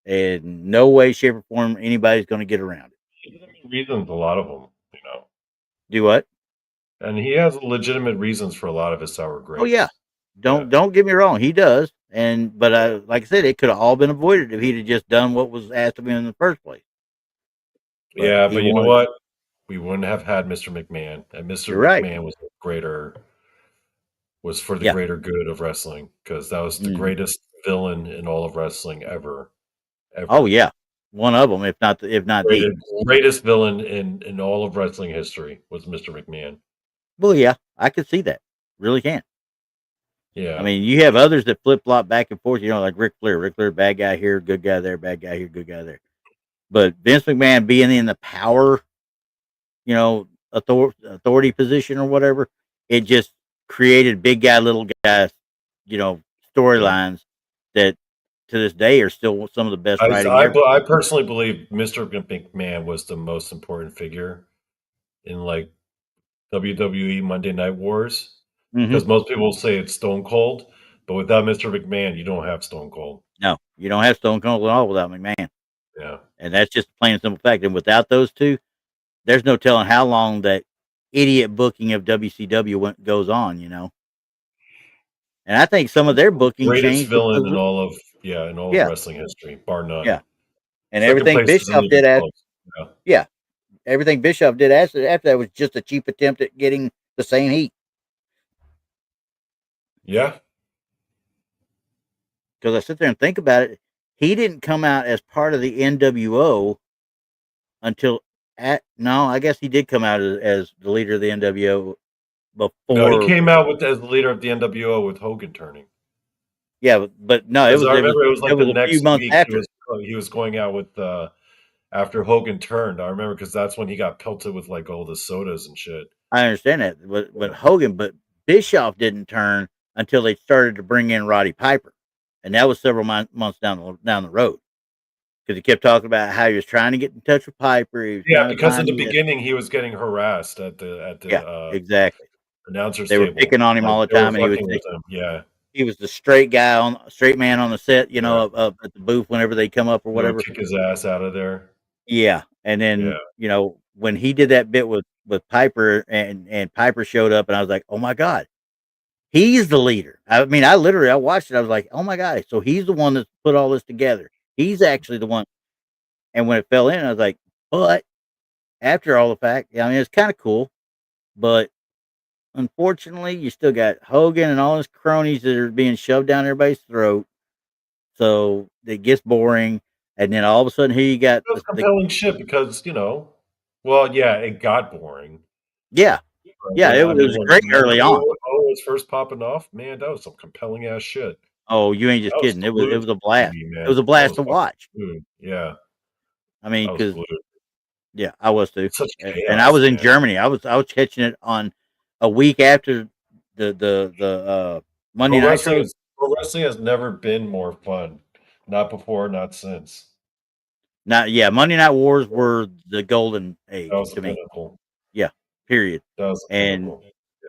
And no way, shape, or form anybody's going to get around it. Reasons, a lot of them, Do what? And he has legitimate reasons for a lot of his sour grapes. Oh yeah. Don't get me wrong. He does. But like I said, it could have all been avoided if he'd have just done what was asked of him in the first place. But you know what? We wouldn't have had Mr. McMahon, and Mr. McMahon was for the greater good of wrestling, because that was the greatest villain in all of wrestling ever. Oh yeah, one of them, if not the greatest villain in all of wrestling history was Mr. McMahon. Well, yeah, I could see that. Really can. Yeah. I mean, you have others that flip flop back and forth. You know, like Ric Flair. Ric Flair, bad guy here, good guy there, bad guy here, good guy there. But Vince McMahon being in the power, authority position or whatever, it just created big guy, little guy, storylines that to this day are still some of the best writing ever. I personally believe Mr. McMahon was the most important figure in like WWE Monday Night Wars, because most people say it's Stone Cold, but without Mr. McMahon, you don't have Stone Cold. No, you don't have Stone Cold at all without McMahon. Yeah. And that's just a plain and simple fact. And without those two, there's no telling how long that idiot booking of WCW goes on, And I think some of their booking Greatest changed villain in because, all of wrestling history, bar none. yeah. And Second everything place isn't Bischoff even did close. Yeah. everything Bischoff did after that was just a cheap attempt at getting the same heat. Yeah. Because I sit there and think about it, he didn't come out as part of the NWO until I guess he did come out as the leader of the NWO before. No, he came out as the leader of the NWO with Hogan turning. Yeah, but no, it was like the next few months week after. he was going out with after Hogan turned. I remember because that's when he got pelted with like all the sodas and shit. I understand that, but Bischoff didn't turn until they started to bring in Roddy Piper, and that was several months down the road. Because he kept talking about how he was trying to get in touch with Piper. Because in the beginning he was getting harassed at the exactly announcers they table. were picking on him all the time, and he was the straight man on the set, up at the booth whenever they come up or whatever. Kick his ass out of there. Yeah, and then when he did that bit with Piper and Piper showed up, and I was like, oh my god, he's the leader. I mean, I watched it. I was like, oh my god, so he's the one that's put all this together. He's actually the one. And when it fell in, I was like, but after all the fact, I mean, it's kind of cool, but unfortunately, you still got Hogan and all his cronies that are being shoved down everybody's throat. So it gets boring. And then all of a sudden, here you got It was compelling shit because, it got boring. Yeah. Yeah, it was great early on. Oh, it was first popping off. Man, that was some compelling ass shit. Oh, you ain't just kidding. It was a blast. It was a blast to watch. Yeah. I mean, because yeah, I was too. Chaos, and I was in Germany. I was catching it on a week after the Monday night show. Pro wrestling has never been more fun. Not before, not since. Monday Night Wars were the golden age to me. Yeah, period. That was and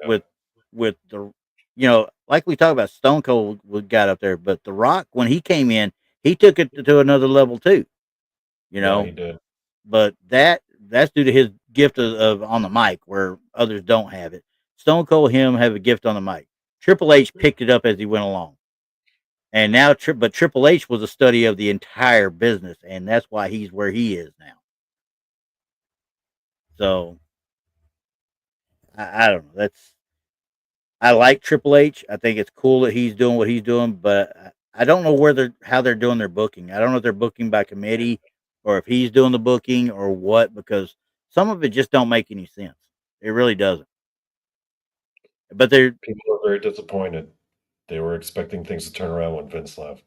with the like we talked about, Stone Cold got up there, but The Rock, when he came in, he took it to another level too. Yeah, he did. But that's due to his gift of on the mic, where others don't have it. Stone Cold, him, have a gift on the mic. Triple H picked it up as he went along. And now, but Triple H was a study of the entire business, and that's why he's where he is now. So, I don't know. I like Triple H. I think it's cool that he's doing what he's doing, but I don't know how they're doing their booking. I don't know if they're booking by committee or if he's doing the booking or what, because some of it just don't make any sense. It really doesn't. But people are very disappointed. They were expecting things to turn around when Vince left,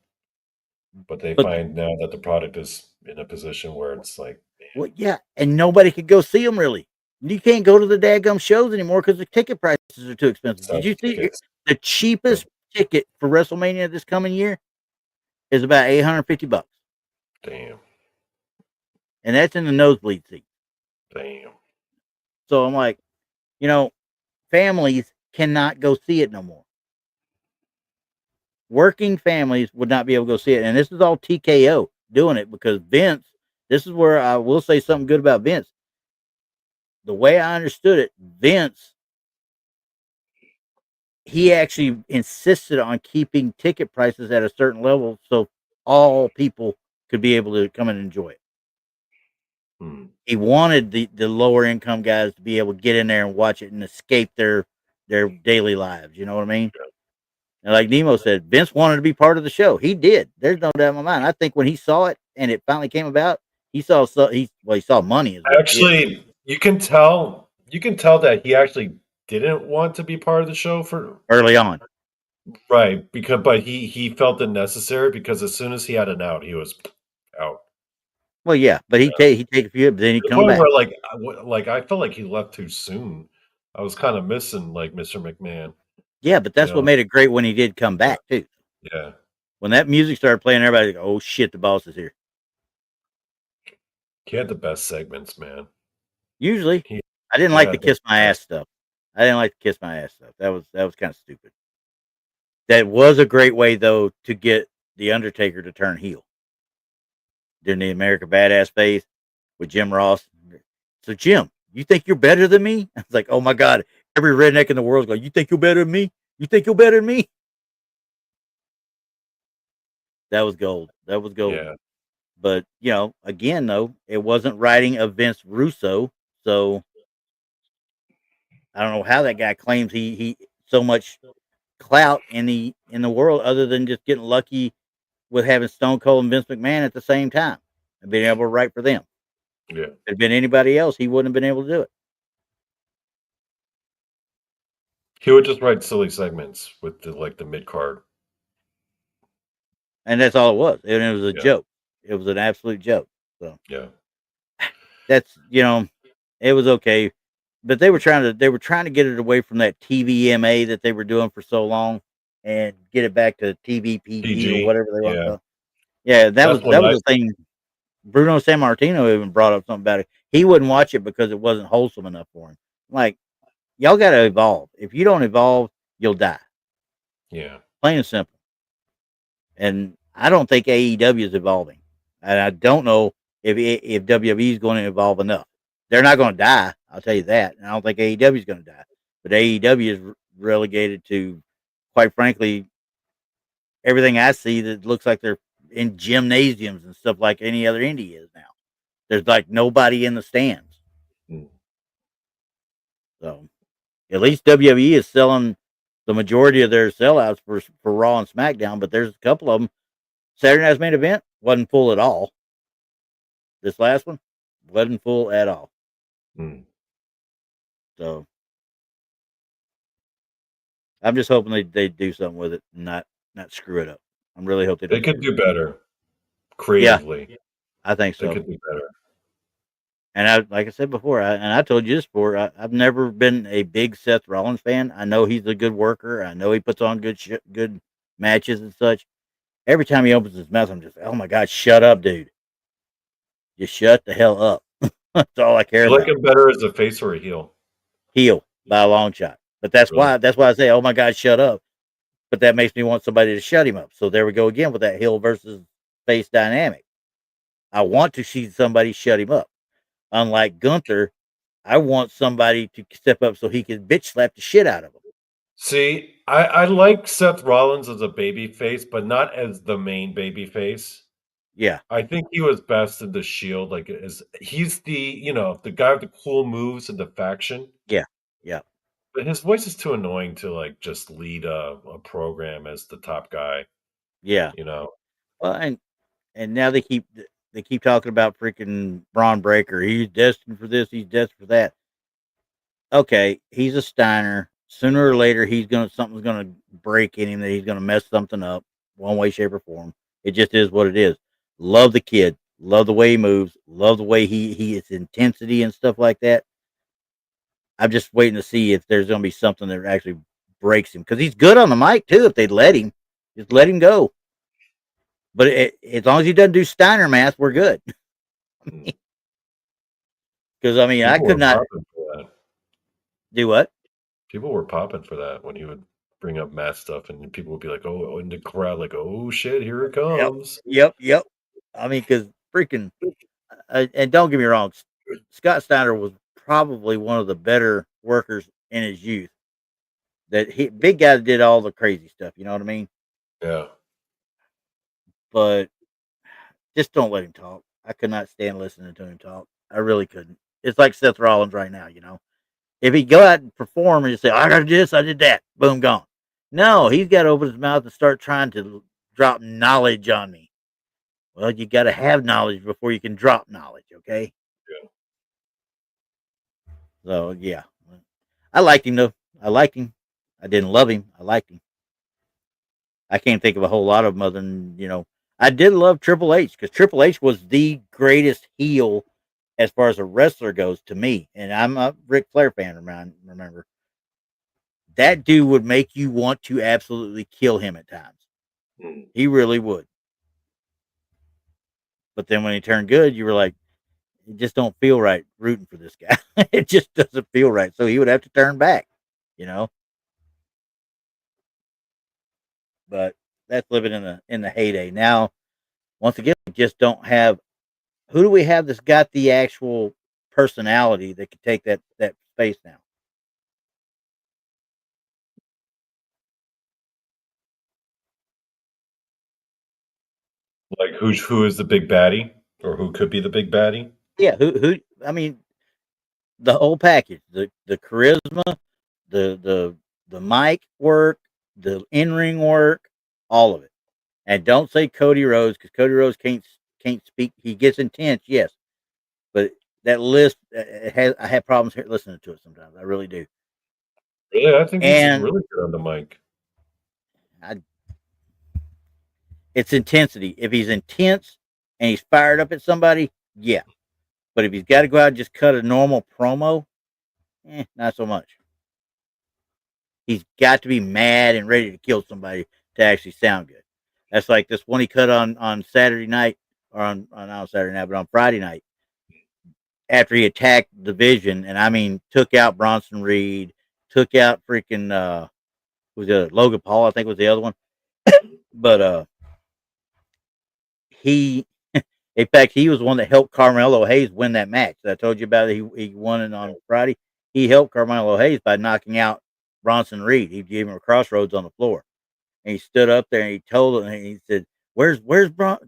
but they find now that the product is in a position where it's like, well, yeah, and nobody could go see them really. You can't go to the daggum shows anymore because the ticket prices are too expensive. Did you see the cheapest ticket for WrestleMania this coming year is about $850? Damn. And that's in the nosebleed seat. Damn. So I'm like, families cannot go see it no more. Working families would not be able to go see it. And this is all TKO doing it, because Vince, this is where I will say something good about Vince. The way I understood it, Vince, he actually insisted on keeping ticket prices at a certain level so all people could be able to come and enjoy it. He wanted the lower income guys to be able to get in there and watch it and escape their daily lives. You know what I mean? Yeah. And like Nemo said, Vince wanted to be part of the show. He did. There's no doubt in my mind. I think when he saw it and it finally came about, he saw money. Actually, you can tell that he actually didn't want to be part of the show for early on. Right, but he felt it necessary because as soon as he had an out, he was out. Well, yeah, but he take a few, but then he To the come point back. where, like, I felt like he left too soon. I was kinda missing, like, Mr. McMahon, Yeah, but you that's what know? made it great when he did come Yeah, back too. yeah. When that music started playing, everybody, oh shit, the boss is here. He had the best segments, man. Usually, He I didn't he like the had the kiss my ass best. stuff. I didn't like the kiss my ass stuff. That was kind of stupid. That was a great way though to get the Undertaker to turn heel during the America Badass phase with Jim Ross. So Jim, you think you're better than me? I was like, oh my god, every redneck in the world is going, you think you're better than me? You think you're better than me? That was gold. That was golden. Yeah. But again though, it wasn't writing of Vince Russo, so I don't know how that guy claims he so much clout in the world other than just getting lucky with having Stone Cold and Vince McMahon at the same time and being able to write for them. Yeah. If it had been anybody else, he wouldn't have been able to do it. He would just write silly segments with the mid-card. And that's all it was. And it was a Yeah, joke. It was an absolute joke. So yeah. that's it was okay. But they were trying to get it away from that TVMA that they were doing for so long and get it back to TVPG or PG. whatever they want to Yeah. call it. Yeah, That's that when was I the thing. Bruno Sammartino even brought up something about it. He wouldn't watch it because it wasn't wholesome enough for him. Like, y'all got to evolve. If you don't evolve, you'll die. yeah. Plain and simple. And I don't think AEW is evolving, and I don't know if WWE is going to evolve enough. They're not going to die. I'll tell you that. And I don't think AEW is going to die. But AEW is relegated to, quite frankly, everything I see that looks like they're in gymnasiums and stuff like any other indie is now. There's like nobody in the stands. Mm. So at least WWE is selling the majority of their sellouts for Raw and SmackDown, but there's a couple of them. Saturday Night's Main Event wasn't full at all. This last one wasn't full at all. Mm. So I'm just hoping they do something with it and not screw it up. I really hope they They don't could screw it do up. better Yeah, creatively. I think They so. could do better. And like I said before, and I told you this before, I've never been a big Seth Rollins fan. I know he's a good worker. I know he puts on good matches and such. Every time he opens his mouth, I'm just, oh my god, shut up, dude! Just shut the hell up. That's all I care Do you like about. him better as a face or a heel? Heel by a long shot. But Really? that's why I say, oh my god, shut up. But that makes me want somebody to shut him up. So there we go again with that heel versus face dynamic. I want to see somebody shut him up. Unlike Gunther, I want somebody to step up so he can bitch slap the shit out of him. See, I like Seth Rollins as a baby face, but not as the main baby face. Yeah, I think he was best in the Shield, like, as he's the guy with the cool moves in the faction, yeah, yeah, but his voice is too annoying to, like, just lead a program as the top guy, yeah. you know? Well, and now they keep talking about freaking Braun Breaker. He's destined for this. He's destined for that. Okay, he's a Steiner. Sooner or later, something's gonna break in him that he's gonna mess something up, one way, shape, or form. It just is what it is. Love the kid. Love the way he moves. Love the way he his intensity and stuff like that. I'm just waiting to see if there's gonna be something that actually breaks him because he's good on the mic too. If they'd let him, just let him go. But as long as he doesn't do Steiner math, we're good. Mm. Because I mean, I People could were not popping for that. do what? People were popping for that when he would bring up math stuff, and people would be like, "Oh," in the crowd, like, "Oh shit, here it Yep, comes." yep. I mean, because freaking and don't get me wrong, Scott Steiner was probably one of the better workers in his youth. That big guy that did all the crazy stuff. You know what I mean? Yeah. But just don't let him talk. I could not stand listening to him talk. I really couldn't. It's like Seth Rollins right now. If he go out and perform and just say, "I got to do this, I did that," boom, gone. No, he's got to open his mouth and start trying to drop knowledge on me. Well, you got to have knowledge before you can drop knowledge. Okay. Yeah. So yeah, I liked him though. I liked him. I didn't love him. I liked him. I can't think of a whole lot of them other than, I did love Triple H because Triple H was the greatest heel as far as a wrestler goes to me. And I'm a Ric Flair fan, remember. That dude would make you want to absolutely kill him at times. He really would. But then when he turned good, you were like, it just don't feel right rooting for this guy. It just doesn't feel right. So he would have to turn back, you know. But that's living in the heyday. Now, once again, we just don't have who do we have that's got the actual personality that could take that space now? Like who is the big baddie, or who could be the big baddie? Yeah, who I mean, the whole package, the charisma, the mic work, the in ring work, all of it. And don't say Cody Rhodes because Cody Rhodes can't speak. He gets intense, yes, but that list I have problems here listening to it sometimes. I really do. Really, I think he's And really good on the mic. I, it's intensity. If he's intense and he's fired up at somebody, yeah. But if he's got to go out and just cut a normal promo, not so much. He's got to be mad and ready to kill somebody to actually sound good. That's like this one he cut on Saturday night, or on not Saturday night, but on Friday night after he attacked the Vision, and I mean took out Bronson Reed, took out freaking who's the Logan Paul, I think was the other one, but he. In fact, he was one that helped Carmelo Hayes win that match that I told you about. He won it on Friday. He helped Carmelo Hayes by knocking out Bronson Reed. He gave him a crossroads on the floor. And he stood up there and he told him, and he said, where's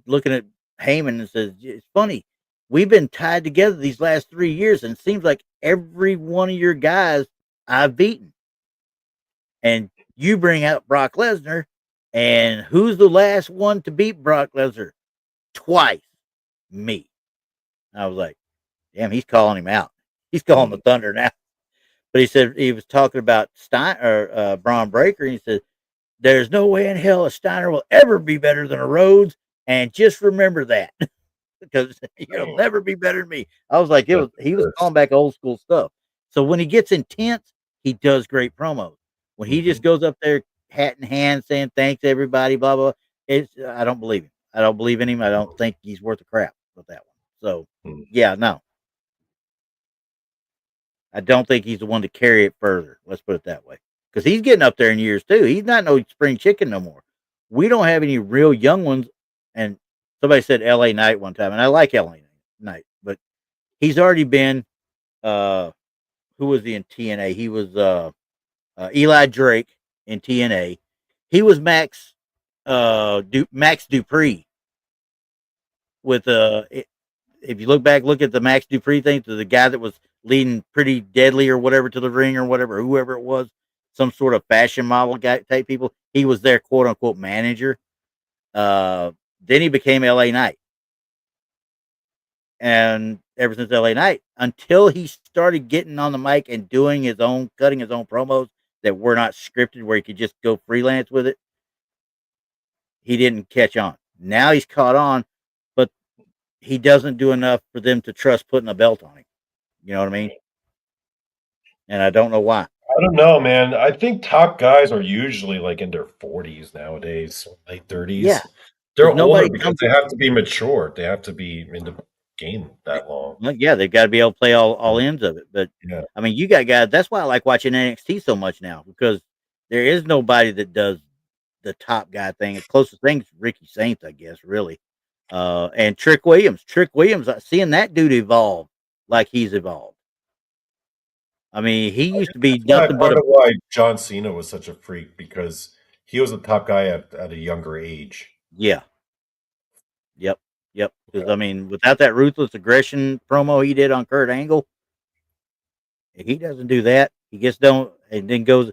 looking at Heyman and says, it's funny. We've been tied together these last 3 years, and it seems like every one of your guys I've beaten. And you bring out Brock Lesnar, and who's the last one to beat Brock Lesnar? Twice. Me. I was like, damn, he's calling him out. He's calling the Thunder now. But he said he was talking about Braun Breaker, and he said, there's no way in hell a Steiner will ever be better than a Rhodes, and just remember that. Because you'll never be better than me. I was like, he was calling back old school stuff. So when he gets intense, he does great promos. When he just goes up there, hat in hand, saying thanks everybody, blah blah, I don't believe him. I don't believe in him. I don't think he's worth a crap with that one. So yeah, no. I don't think he's the one to carry it further. Let's put it that way. Because he's getting up there in years too. He's not no spring chicken no more. We don't have any real young ones. And somebody said LA Knight one time, and I like LA Knight, but he's already been who was he in TNA? He was Eli Drake in TNA. He was Max Dupree with if you look back, look at the Max Dupree thing, to the guy that was leading Pretty Deadly or whatever to the ring or whatever, whoever it was, some sort of fashion model guy type people. He was their quote unquote manager. Then he became LA Knight. And ever since LA Knight, until he started getting on the mic and doing cutting his own promos that were not scripted, where he could just go freelance with it, he didn't catch on. Now he's caught on, but he doesn't do enough for them to trust putting a belt on him. You know what I mean? And I don't know why. I don't know, man. I think top guys are usually like in their 40s nowadays, late 30s. Yeah. They're older because they have to be mature. They have to be in the game that long. Well, yeah, they've got to be able to play all ends of it. But yeah. I mean, you got guys. That's why I like watching NXT so much now, because there is nobody that does the top guy thing. The closest thing is Ricky Saints, I guess, really. And Trick Williams, seeing that dude evolve like he's evolved. I mean, he used to be nothing but why John Cena was such a freak, because he was a top guy at a younger age. Yeah. Yep. Because I mean, without that ruthless aggression promo he did on Kurt Angle, if he doesn't do that, he gets done and then goes.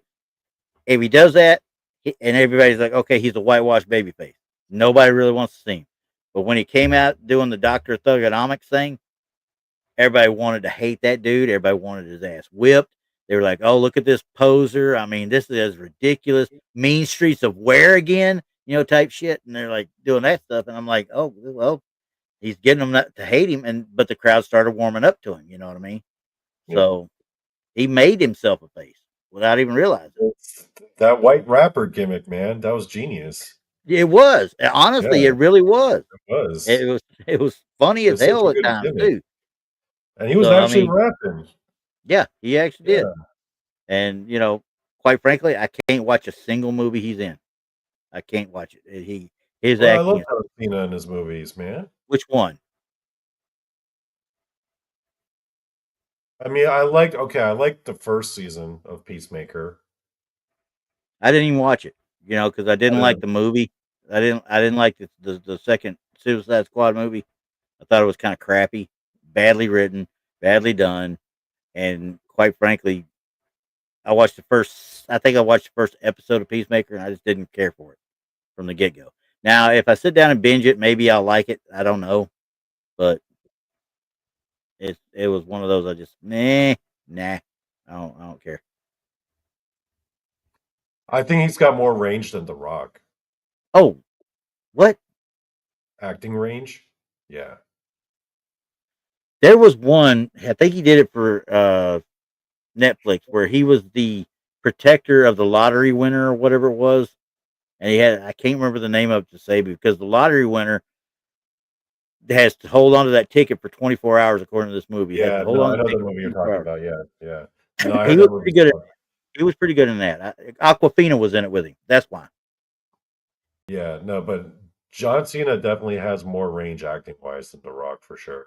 If he does that, and everybody's like, okay, he's a whitewashed babyface. Nobody really wants to see him. But when he came out doing the Dr. Thugonomics thing, everybody wanted to hate that dude. Everybody wanted his ass whipped. They were like, oh, look at this poser. I mean, this is ridiculous. Mean Streets of Where again? type shit, and they're like doing that stuff, and I'm like, oh well, he's getting them not to hate him, but the crowd started warming up to him. You know what I mean? Yeah. So he made himself a face without even realizing. It's that white rapper gimmick, man. That was genius. It was honestly, Yeah, it really was. it was. It was funny as It's such hell a at good times gimmick. too. And he was So, I actually mean, rapping. yeah, he actually did. Yeah. And quite frankly, I can't watch a single movie he's in. I can't watch it. His Well, I acting love is Cena in his movies, man. which one? I mean, I liked the first season of Peacemaker. I didn't even watch it, because I didn't like the movie. I didn't like the second Suicide Squad movie. I thought it was kind of crappy, badly written, badly done, and quite frankly, I think I watched the first episode of Peacemaker, and I just didn't care for it from the get go. Now, if I sit down and binge it, maybe I'll like it. I don't know, but it was one of those I just nah. I don't care. I think he's got more range than The Rock. Oh, what? Acting range? Yeah. There was one, I think he did it for Netflix, where he was the protector of the lottery winner or whatever it was. And I can't remember the name of it to say, because the lottery winner has to hold on to that ticket for 24 hours, according to this movie. Yeah, I know the movie you're talking about. Yeah. No, I he was pretty good. He was pretty good in that. Aquafina was in it with him. That's why. Yeah, no, but John Cena definitely has more range acting wise than The Rock for sure.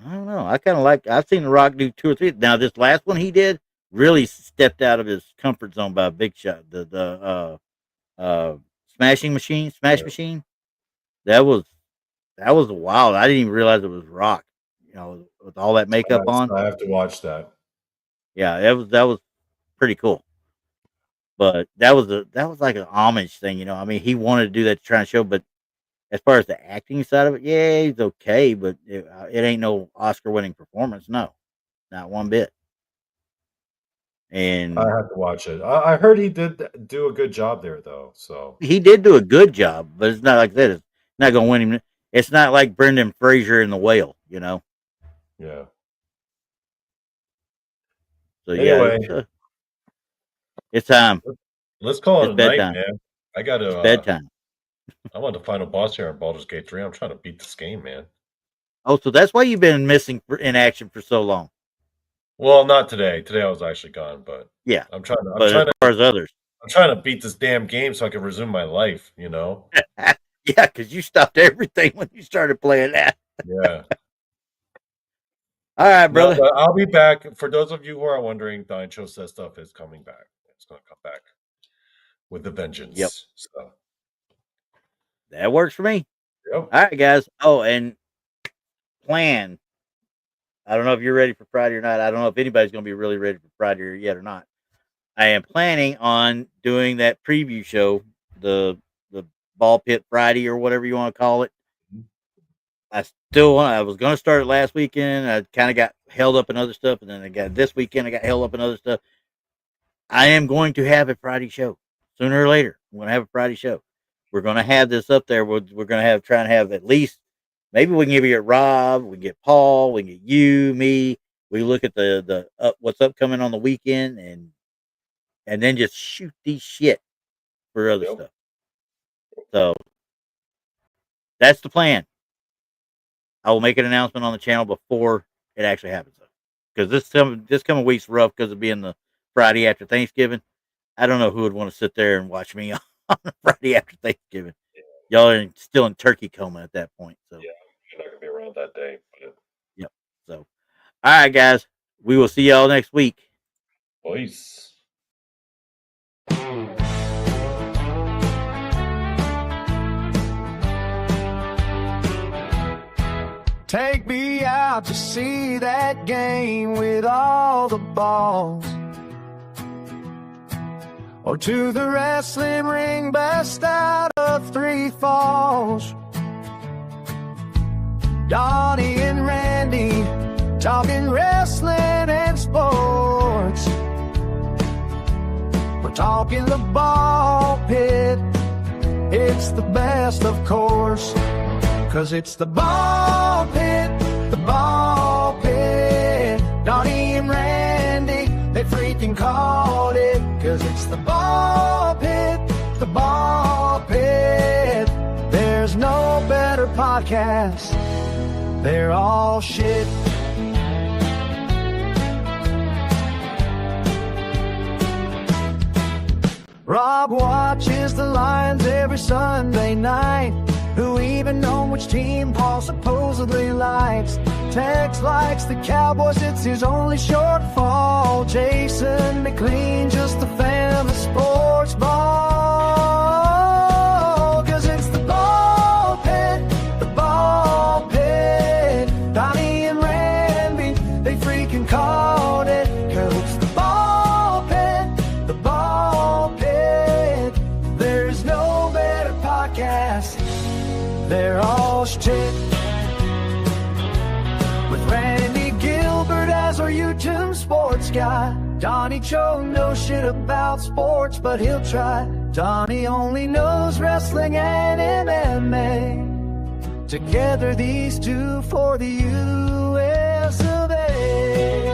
I don't know. I kind of I've seen The Rock do 2 or 3. Now, this last one he did really stepped out of his comfort zone by a big shot. The Smash Machine. That was wild. I didn't even realize it was Rock. With all that makeup on. I have to watch that. Yeah, that was pretty cool. But that was like an homage thing. I mean, he wanted to do that to try and show, but as far as the acting side of it, yeah, he's okay, but it ain't no Oscar-winning performance. No, not one bit. And I have to watch it. I heard he did do a good job there, though. So he did do a good job, but it's not like that. It's not going to win him. It's not like Brendan Fraser in The Whale, Yeah. So anyway, yeah, it's time. Let's call it a bedtime. night, man. I got to bedtime. I want the final boss here in Baldur's Gate 3. I'm trying to beat this game, man. Oh, so that's why you've been missing in action for so long. Well, not today. Today I was actually gone, but yeah, I'm trying to. As far as others, I'm trying to beat this damn game so I can resume my life. Yeah, because you stopped everything when you started playing that. Yeah. All right, brother. No, I'll be back. For those of you who are wondering, Donny says stuff is coming back. It's going to come back with a vengeance. Yep. So that works for me. Yep. All right, guys. Oh, and plan. I don't know if you're ready for Friday or not. I don't know if anybody's going to be really ready for Friday yet or not. I am planning on doing that preview show, the Ball Pit Friday or whatever you want to call it. I was going to start it last weekend. I kind of got held up in other stuff, and then this weekend I got held up in other stuff. I am going to have a Friday show sooner or later. I'm going to have a Friday show. We're going to have this up there. We're going to try and have at least, maybe we can give you Rob, we can get Paul, we can get you, me. We look at the what's upcoming on the weekend, and then just shoot these shit for other stuff. So that's the plan. I will make an announcement on the channel before it actually happens, because this coming week's rough because of being the Friday after Thanksgiving. I don't know who would want to sit there and watch me on the Friday after Thanksgiving. Y'all are still in turkey coma at that point. So yeah, you're not gonna be around that day. But... Yep. So, all right, guys, we will see y'all next week. Peace. Take me out to see that game with all the balls, or to the wrestling ring best out of 3 Falls. Donny and Randy talking wrestling and sports. We're talking the ball pit it's the best, of course, 'cause it's the ball pit, the ball pit. Donny and Randy, they freaking called it, 'cause it's the ball pit, the ball pit. There's no better podcast, they're all shit. Rob watches the Lions every Sunday night. Who even know which team Paul supposedly likes? Tex likes the Cowboys, it's his only shortfall. Jason McLean, just a fan of sports ball. 'Cause it's the ball pit, the ball pit. Donny and Randy, they freaking called it, 'cause it's the ball pit, the ball pit. There's no better podcast, they're all shit. With Randy Gilbert as our YouTube sports guy. Donny Cho knows shit about sports, but he'll try. Donny only knows wrestling and MMA. Together these two for the US of A.